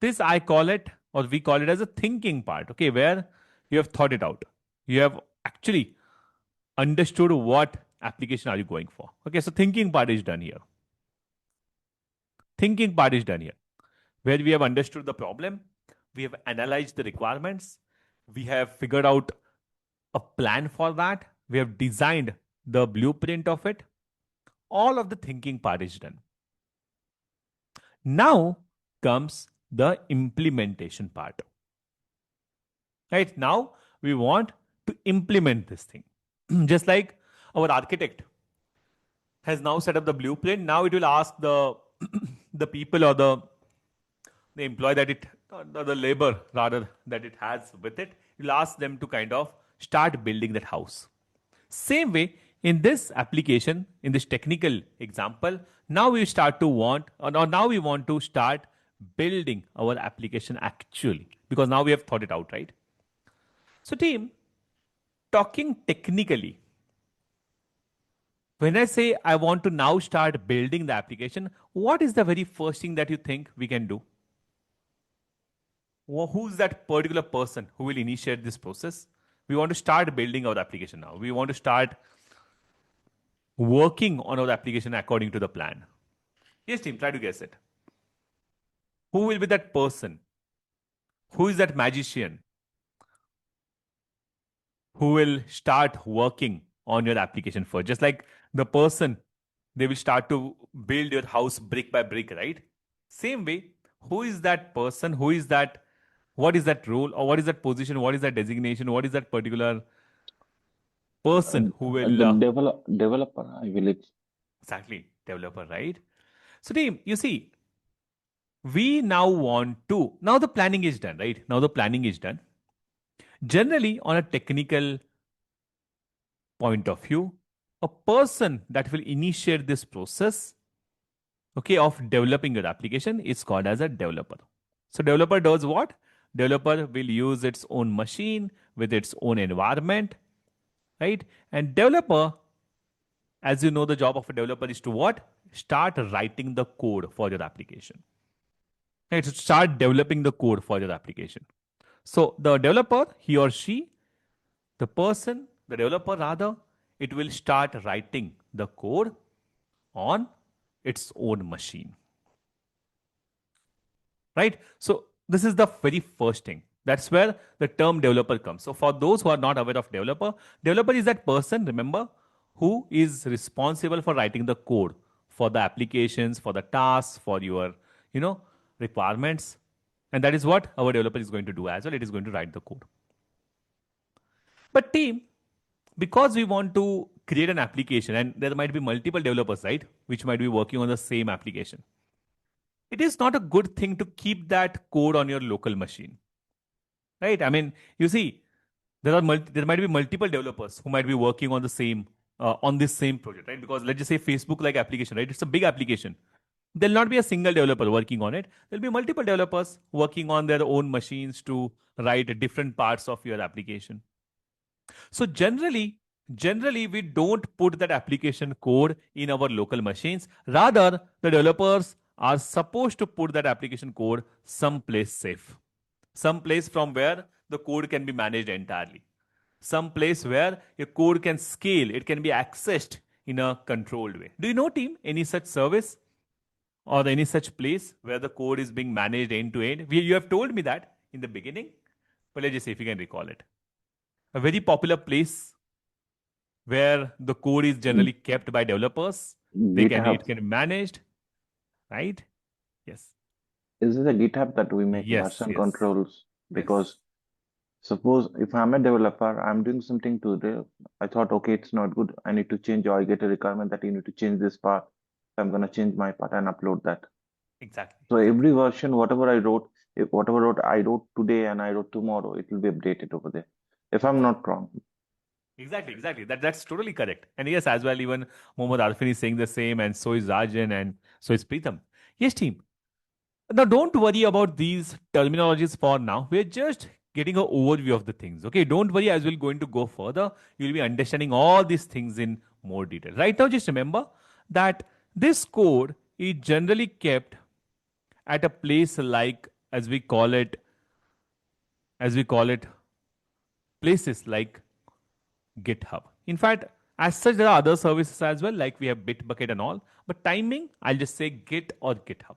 this I call it, or we call it as a thinking part, okay, where you have thought it out. You have actually understood what application are you going for. Okay, so thinking part is done here. Thinking part is done here, where we have understood the problem, we have analyzed the requirements, we have figured out a plan for that, we have designed the blueprint of it. All of the thinking part is done. Now comes the implementation part. Right? Now we want to implement this thing. Just like our architect has now set up the blueprint, now it will ask the the people or the employee that the labor rather that it has with it, you'll ask them to kind of start building that house. Same way, in this application, in this technical example, now we want to start building our application actually, because now we have thought it out, right? So team, talking technically, when I say I want to now start building the application, what is the very first thing that you think we can do? Who's that particular person who will initiate this process? We want to start building our application now. We want to start working on our application according to the plan. Yes, team, try to guess it. Who will be that person? Who is that magician who will start working on your application first? Just like the person, they will start to build your house brick by brick, right? Same way, who is that person? Who is that? What is that role, or what is that position? What is that designation? What is that particular person who will The developer, I believe. exactly developer, right? So, team, you see, we now want to now the planning is done, right? Now the planning is done. Generally, on a technical point of view, a person that will initiate this process, okay, of developing your application is called as a developer. So developer does what? Developer will use its own machine with its own environment, right? And developer, as you know, the job of a developer is to what? Start writing the code for your application. Right? So start developing the code for your application. So the developer, he or she, the person, the developer rather, it will start writing the code on its own machine. Right? So this is the very first thing. That's where the term developer comes. So for those who are not aware of developer, developer is that person, remember, who is responsible for writing the code for the applications, for the tasks, for your, requirements. And that is what our developer is going to do as well. It is going to write the code. But team, because we want to create an application and there might be multiple developers, right, which might be working on the same application, it is not a good thing to keep that code on your local machine, right? I mean, you see, there might be multiple developers who might be working on the same on this same project, right? Because let's just say Facebook like application, right? It's a big application. There'll not be a single developer working on it. There'll be multiple developers working on their own machines to write different parts of your application. So generally we don't put that application code in our local machines. Rather, the developers are supposed to put that application code someplace safe, someplace from where the code can be managed entirely, someplace where your code can scale, it can be accessed in a controlled way. Do you know, team, any such service or any such place where the code is being managed end to end? You have told me that in the beginning, but let's just see if you can recall it. A very popular place where the code is generally kept by developers. It can be managed, right? Yes. Is it a GitHub that we make version controls? Because suppose if I'm a developer, I'm doing something today. I thought, okay, it's not good. I need to change, or I get a requirement that you need to change this part. I'm going to change my part and upload that. Exactly. So every version, whatever I wrote, I wrote today and I wrote tomorrow, it will be updated over there. If I'm not wrong. Exactly. That's totally correct. And yes, as well, even Mohammad Arfin is saying the same, and so is Rajan, and so is Preetham. Yes, team. Now, don't worry about these terminologies for now. We're just getting an overview of the things. Okay, don't worry, as we're going to go further, you'll be understanding all these things in more detail. Right now, just remember that this code is generally kept at a place like, as we call it, places like GitHub. In fact, as such, there are other services as well, like we have Bitbucket and all. But timing, I'll just say Git or GitHub,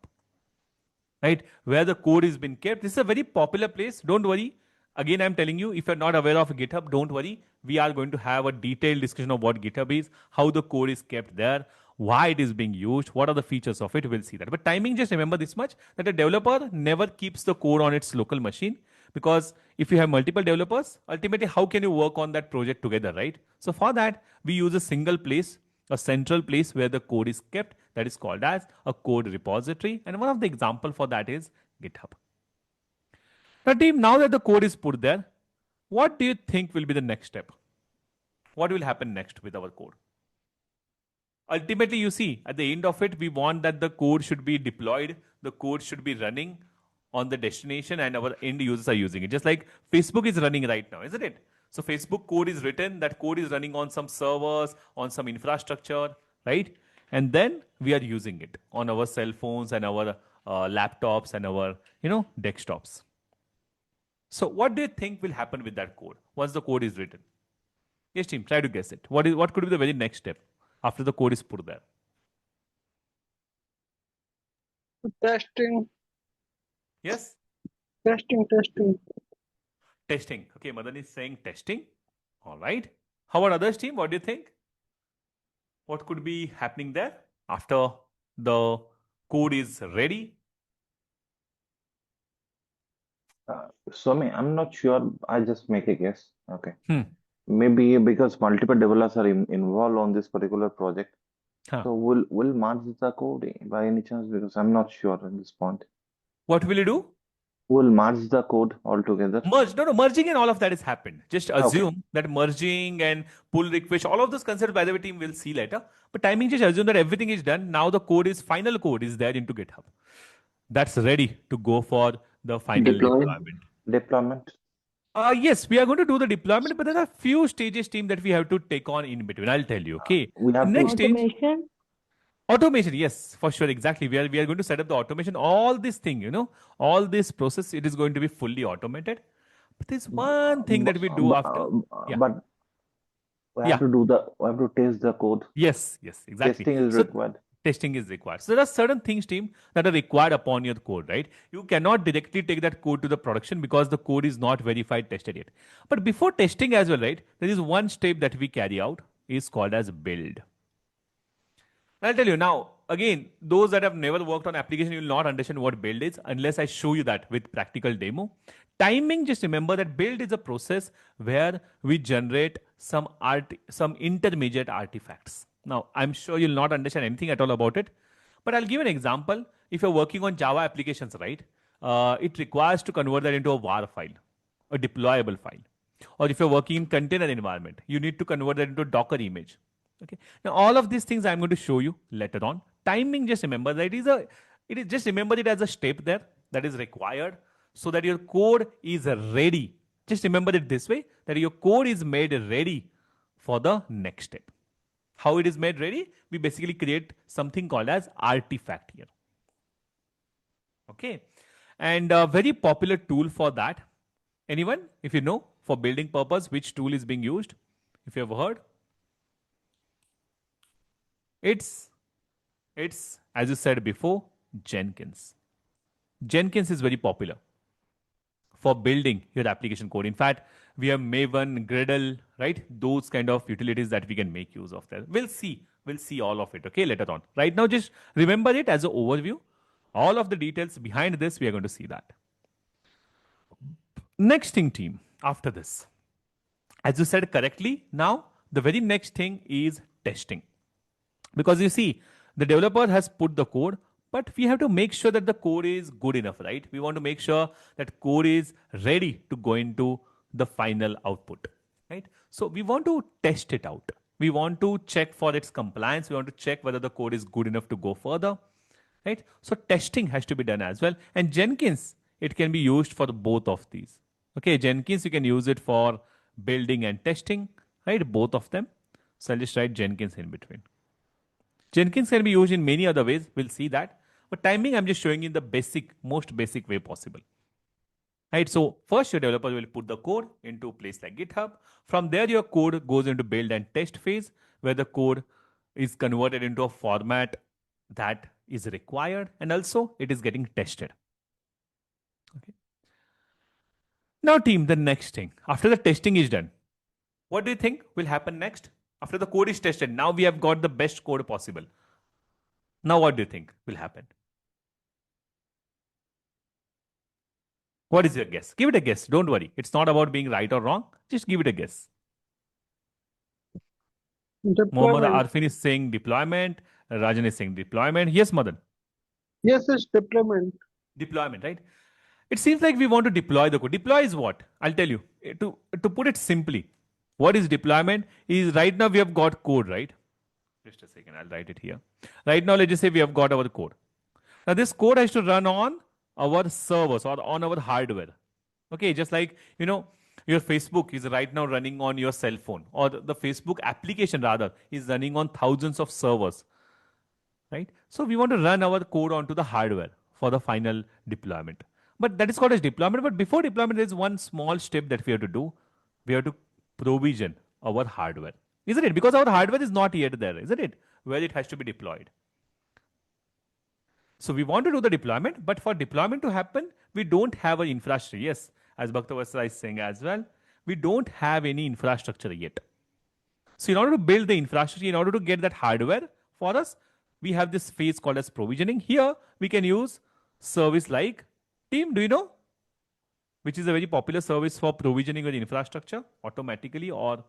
right? Where the code is been kept. This is a very popular place. Don't worry. Again, I'm telling you, if you're not aware of GitHub, don't worry. We are going to have a detailed discussion of what GitHub is, how the code is kept there, why it is being used, what are the features of it. We'll see that. But timing, just remember this much, that a developer never keeps the code on its local machine. Because if you have multiple developers, ultimately, how can you work on that project together, right? So for that, we use a single place, a central place where the code is kept, that is called as a code repository. And one of the example for that is GitHub. Now, team, now that the code is put there, what do you think will be the next step? What will happen next with our code? Ultimately, you see, at the end of it, we want that the code should be deployed, the code should be running on the destination, and our end users are using it. Just like Facebook is running right now, isn't it? So Facebook code is written, that code is running on some servers, on some infrastructure, right? And then we are using it on our cell phones and our laptops and our, desktops. So what do you think will happen with that code once the code is written? Yes, team, try to guess it. What could be the very next step after the code is put there? Testing. Yes? Testing. Testing. Okay, Madan is saying testing. All right. How about others, team? What do you think? What could be happening there after the code is ready? Swami, I'm not sure. I just make a guess. Okay. Hmm. Maybe because multiple developers are involved on this particular project. Huh. So we'll merge the code by any chance? Because I'm not sure at this point. What will you do? We'll merge the code altogether. Merge. No, merging and all of that has happened. Just Okay. assume that merging and pull request, all of those concepts, by the way, team will see later. But timing, just assume that everything is done. Now the final code is there into GitHub. That's ready to go for the final Deployment. Yes, we are going to do the deployment, but there are few stages, team, that we have to take on in between. I'll tell you. Okay. We have The next stage, Automation. automation. Yes, for sure. Exactly. We are going to set up the automation. All this thing, all this process, it is going to be fully automated. But there's one thing that we do after. Yeah. But we Yeah. have to test the code. Yes, exactly. Testing is So required. testing is required. So there are certain things, team, that are required upon your code, right? You cannot directly take that code to the production because the code is not verified, tested yet. But before testing as well, right, there is one step that we carry out is called as build. I'll tell you now, again, those that have never worked on application, you will not understand what build is unless I show you that with practical demo. Timing, just remember that build is a process where we generate some intermediate artifacts. Now, I'm sure you'll not understand anything at all about it, but I'll give an example. If you're working on Java applications, right, it requires to convert that into a var file, a deployable file. Or if you're working in container environment, you need to convert that into a Docker image. Okay. Now, all of these things I'm going to show you later on. Timing, just remember that just remember it as a step there that is required so that your code is ready. Just remember it this way, that your code is made ready for the next step. How it is made ready? We basically create something called as artifact here. Okay. And a very popular tool for that. Anyone, if you know, for building purpose, which tool is being used? If you have heard. It's, as you said before, Jenkins. Jenkins is very popular for building your application code. In fact, we have Maven, Gradle, right? Those kind of utilities that we can make use of there. We'll see all of it, okay, later on. Right now, just remember it as an overview. All of the details behind this, we are going to see that. Next thing, team, after this. As you said correctly, now the very next thing is testing. Because you see, the developer has put the code, but we have to make sure that the code is good enough, right? We want to make sure that code is ready to go into the final output, right? So we want to test it out. We want to check for its compliance. We want to check whether the code is good enough to go further, right? So testing has to be done as well. And Jenkins, it can be used for both of these. Okay, Jenkins, you can use it for building and testing, right? Both of them. So I'll just write Jenkins in between. Jenkins can be used in many other ways. We'll see that. But timing, I'm just showing you the most basic way possible. Right. So first, your developer will put the code into a place like GitHub. From there, your code goes into build and test phase, where the code is converted into a format that is required, and also it is getting tested. Okay. Now, team, the next thing after the testing is done, what do you think will happen next? After the code is tested, now we have got the best code possible. Now, what do you think will happen? What is your guess? Give it a guess. Don't worry. It's not about being right or wrong. Just give it a guess. Mohammed Arfin is saying deployment. Rajan is saying deployment. Yes, Madan. Yes, it's deployment. Deployment, right? It seems like we want to deploy the code. Deploy is what? I'll tell you. To put it simply, what is deployment? Is right now we have got code, right? Just a second. I'll write it here. Right now, let's just say we have got our code. Now, this code has to run on our servers or on our hardware. Okay, just like, your Facebook is right now running on your cell phone, or the Facebook application rather is running on thousands of servers, right? So we want to run our code onto the hardware for the final deployment. But that is called as deployment. But before deployment, there is one small step that we have to do. We have to provision our hardware, isn't it? Because our hardware is not yet there, isn't it? Where it has to be deployed. So we want to do the deployment, but for deployment to happen, we don't have an infrastructure. Yes, as Bhaktavasra is saying as well, we don't have any infrastructure yet. So in order to build the infrastructure, in order to get that hardware for us, we have this phase called as provisioning. Here we can use service like Team. Do you know? Which is a very popular service for provisioning your infrastructure automatically, or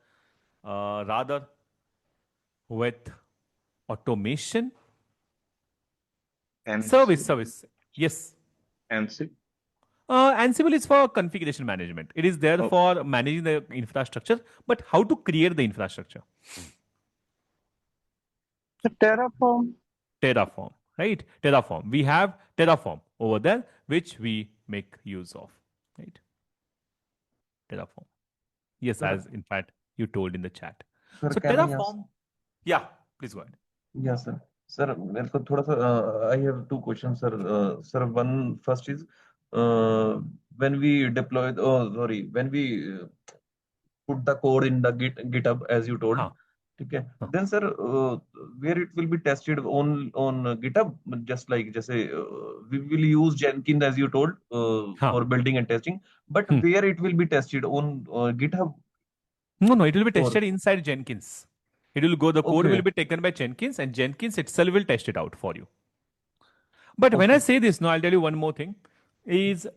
rather with automation. Service. Yes. Ansible. Ansible is for configuration management. It is there for managing the infrastructure, but how to create the infrastructure? Terraform. Terraform, right? Terraform. We have Terraform over there, which we make use of, right? Terraform. Yes, as in fact you told in the chat. Sir, So can I ask? Terraform. Yeah, please go ahead. Yes, sir. Sir, मेरे को थोड़ा सा I have two questions, sir. Sir, one first is when we deploy, when we put the code in the GitHub as you told, okay. Then sir, where it will be tested on GitHub, just like we will use Jenkins as you told for building and testing, but where it will be tested on GitHub? No, it will be tested inside Jenkins. It will go, the code will be taken by Jenkins, and Jenkins itself will test it out for you. But when I say this, now I'll tell you one more thing, is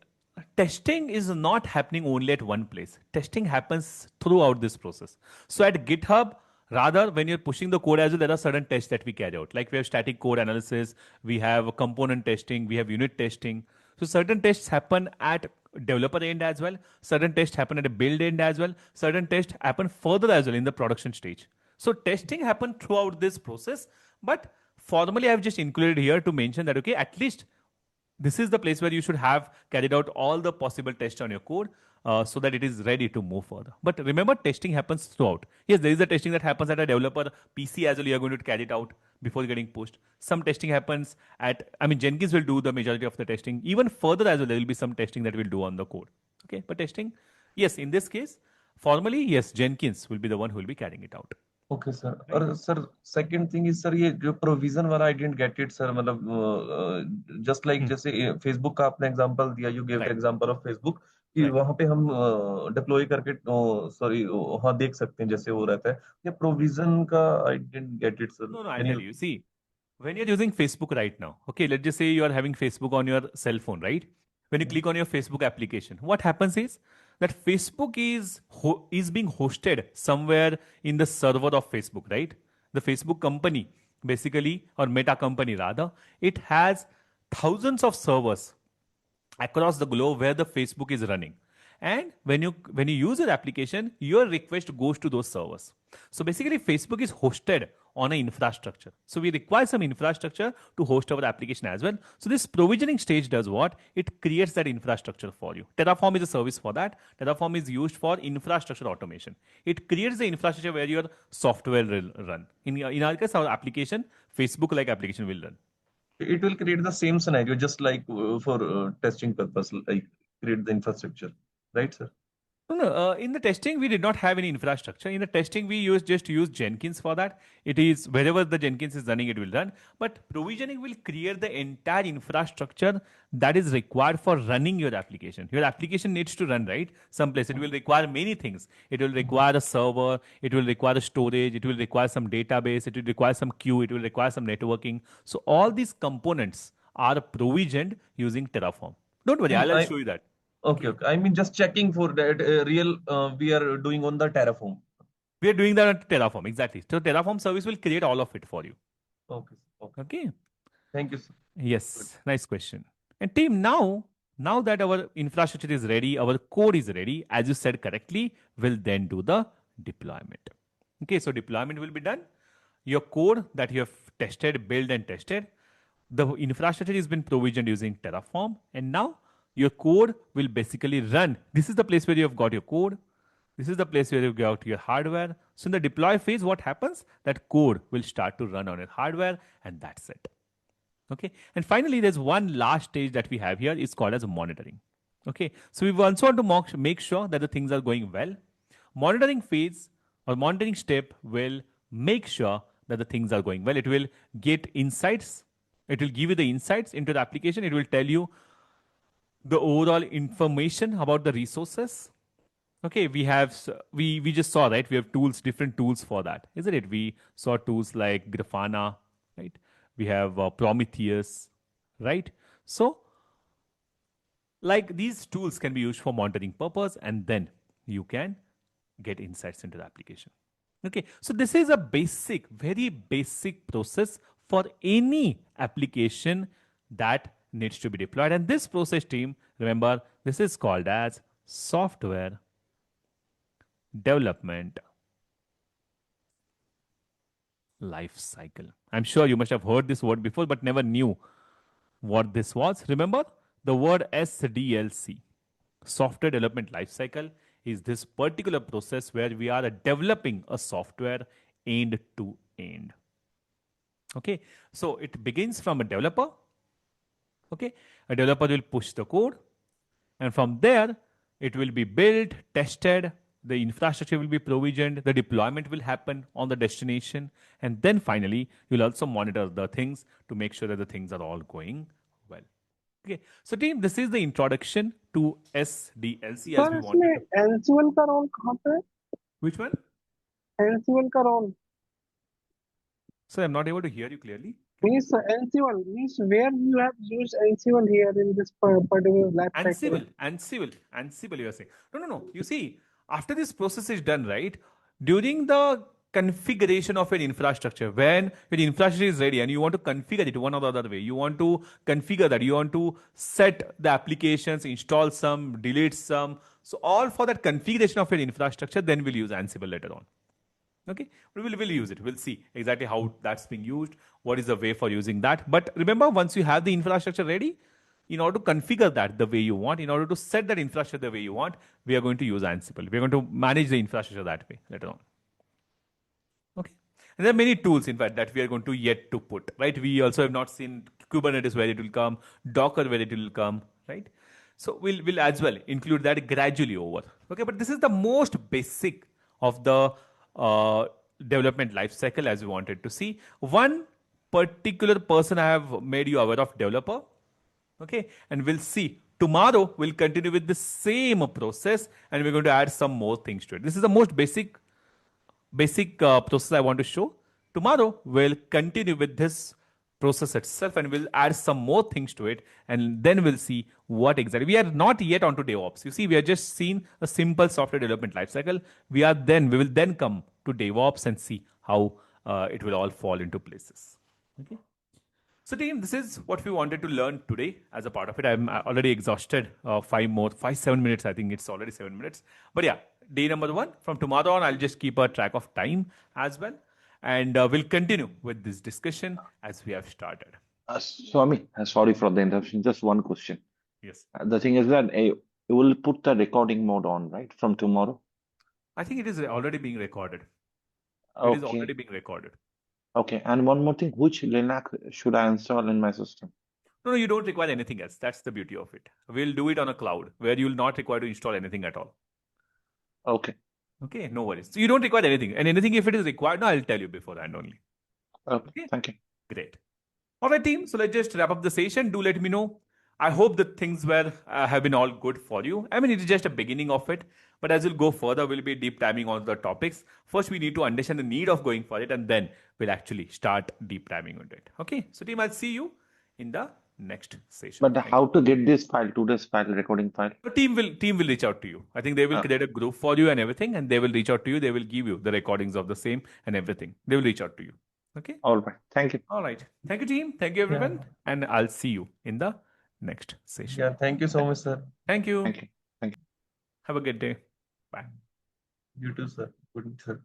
testing is not happening only at one place. Testing happens throughout this process. So at GitHub, rather, when you're pushing the code as well, there are certain tests that we carry out. Like we have static code analysis, we have component testing, we have unit testing. So certain tests happen at developer end as well. Certain tests happen at a build end as well. Certain tests happen further as well in the production stage. So testing happen throughout this process. But formally, I've just included here to mention that, okay, at least this is the place where you should have carried out all the possible tests on your code so that it is ready to move further. But remember, testing happens throughout. Yes, there is a testing that happens at a developer PC as well. You are going to carry it out before getting pushed. Some testing happens at, Jenkins will do the majority of the testing. Even further as well, there will be some testing that will do on the code. Okay, but testing, yes, in this case, formally, yes, Jenkins will be the one who will be carrying it out. Okay, sir. Or sir, second thing is, sir, ये जो provision वाला I didn't get it, sir. मतलब just like जैसे Facebook का आपने example दिया, you gave the example of Facebook कि वहाँ पे हम deploy करके वहाँ देख सकते हैं जैसे वो रहता है. ये provision का I didn't get it, sir. No, I'll tell you. See, when you're using Facebook right now, okay, let's just say you are having Facebook on your cell phone, right? When you click on your Facebook application, what happens is that Facebook is being hosted somewhere in the server of Facebook, right? The Facebook company, basically, or Meta company rather, it has thousands of servers across the globe where the Facebook is running. And when you use your application, your request goes to those servers. So basically, Facebook is hosted on an infrastructure. So we require some infrastructure to host our application as well. So this provisioning stage does what? It creates that infrastructure for you. Terraform is a service for that. Terraform is used for infrastructure automation. It creates the infrastructure where your software will run. In our case, our application, Facebook-like application will run. It will create the same scenario, just like for testing purpose, like create the infrastructure, right, sir? No. In the testing, we did not have any infrastructure. In the testing, we just use Jenkins for that. It is wherever the Jenkins is running, it will run. But provisioning will create the entire infrastructure that is required for running your application. Your application needs to run, right? Someplace. It will require many things. It will require a server. It will require a storage. It will require some database. It will require some queue. It will require some networking. So all these components are provisioned using Terraform. Don't worry, I'll show you that. Okay. Just checking for that we are doing on the Terraform. We are doing that on Terraform, exactly. So Terraform service will create all of it for you. Okay. Thank you, sir. Yes, good. Nice question. And team, now that our infrastructure is ready, our code is ready, as you said correctly, we'll then do the deployment. Okay, so deployment will be done. Your code that you have tested, built and tested, the infrastructure has been provisioned using Terraform, and now your code will basically run. This is the place where you have got your code. This is the place where you got your hardware. So in the deploy phase, what happens? That code will start to run on your hardware, and that's it. Okay. And finally, there's one last stage that we have here. It's called as monitoring. Okay. So we also want to make sure that the things are going well. Monitoring phase or monitoring step will make sure that the things are going well. It will get insights. It will give you the insights into the application. It will tell you the overall information about the resources. Okay, we just saw, right? We have tools, different tools for that, isn't it? We saw tools like Grafana, right? We have Prometheus, right? So, like these tools can be used for monitoring purpose, and then you can get insights into the application. Okay, so this is a basic, very basic process for any application that needs to be deployed. And this process team, remember, this is called as software development life cycle. I'm sure you must have heard this word before, but never knew what this was. Remember the word SDLC, software development life cycle, is this particular process where we are developing a software end to end. Okay, so it begins from a developer. Okay, a developer will push the code, and from there it will be built, tested, the infrastructure will be provisioned, the deployment will happen on the destination, and then finally you'll also monitor the things to make sure that the things are all going well. Okay, so team, this is the introduction to SDLC as sir we इसमें wanted to. NCL का role कहाँ पे है? Which one? NCL का role So I'm not able to hear you clearly. means NCL means where you have used NCL here in this particular life cycle. Ansible, you are saying. No. You see, after this process is done, right, during the configuration of an infrastructure, when the infrastructure is ready and you want to configure it one or the other way, you want to configure that, you want to set the applications, install some, delete some. So all for that configuration of an infrastructure, then we'll use Ansible later on. Okay, we'll use it. We'll see exactly how that's being used. What is the way for using that? But remember, once you have the infrastructure ready, in order to configure that the way you want, in order to set that infrastructure the way you want, we are going to use Ansible. We are going to manage the infrastructure that way later on. Okay, and there are many tools, in fact, that we are going to yet to put. Right? We also have not seen Kubernetes where it will come, Docker where it will come. Right? So we'll as well include that gradually over. Okay, but this is the most basic of the development life cycle as we wanted to see. One particular person I have made you aware of, developer. Okay, and we'll see. Tomorrow we'll continue with the same process and we're going to add some more things to it. This is the most basic process I want to show. Tomorrow we'll continue with this process itself and we'll add some more things to it, and then we'll see what exactly. We are not yet onto DevOps. You see, we are just seeing a simple software development lifecycle. We will then come to DevOps and see how it will all fall into places. Okay. So team, this is what we wanted to learn today as a part of it. I'm already exhausted. 7 minutes. I think it's already 7 minutes. But yeah, day number 1. From tomorrow on, I'll just keep a track of time as well. And we'll continue with this discussion as we have started. Swami, sorry for the interruption. Just one question. Yes. The thing is that you will put the recording mode on, right, from tomorrow? I think it is already being recorded. Okay. It is already being recorded. Okay. And one more thing, which Linux should I install in my system? No, you don't require anything else. That's the beauty of it. We'll do it on a cloud where you'll not require to install anything at all. Okay. Okay, no worries. So you don't require anything. And anything, if it is required, no, I'll tell you beforehand only. Okay. Thank you. Great. All right, team. So let's just wrap up the session. Do let me know. I hope that things have been all good for you. I mean, it is just a beginning of it. But as we'll go further, we'll be deep diving on the topics. First, we need to understand the need of going for it, and then we'll actually start deep diving into it. Okay. So, team, I'll see you in the next session. But how to get this file, today's file, recording file? The team will reach out to you. I think they will create a group for you and everything, and they will reach out to you. They will give you the recordings of the same and everything. They will reach out to you. Okay. All right. Thank you. All right. Thank you, team. Thank you, everyone. And I'll see you in the next session. Yeah, thank you so much, sir. Thank you. Thank you. Thank you. Have a good day. Bye. You too, sir. Good, sir.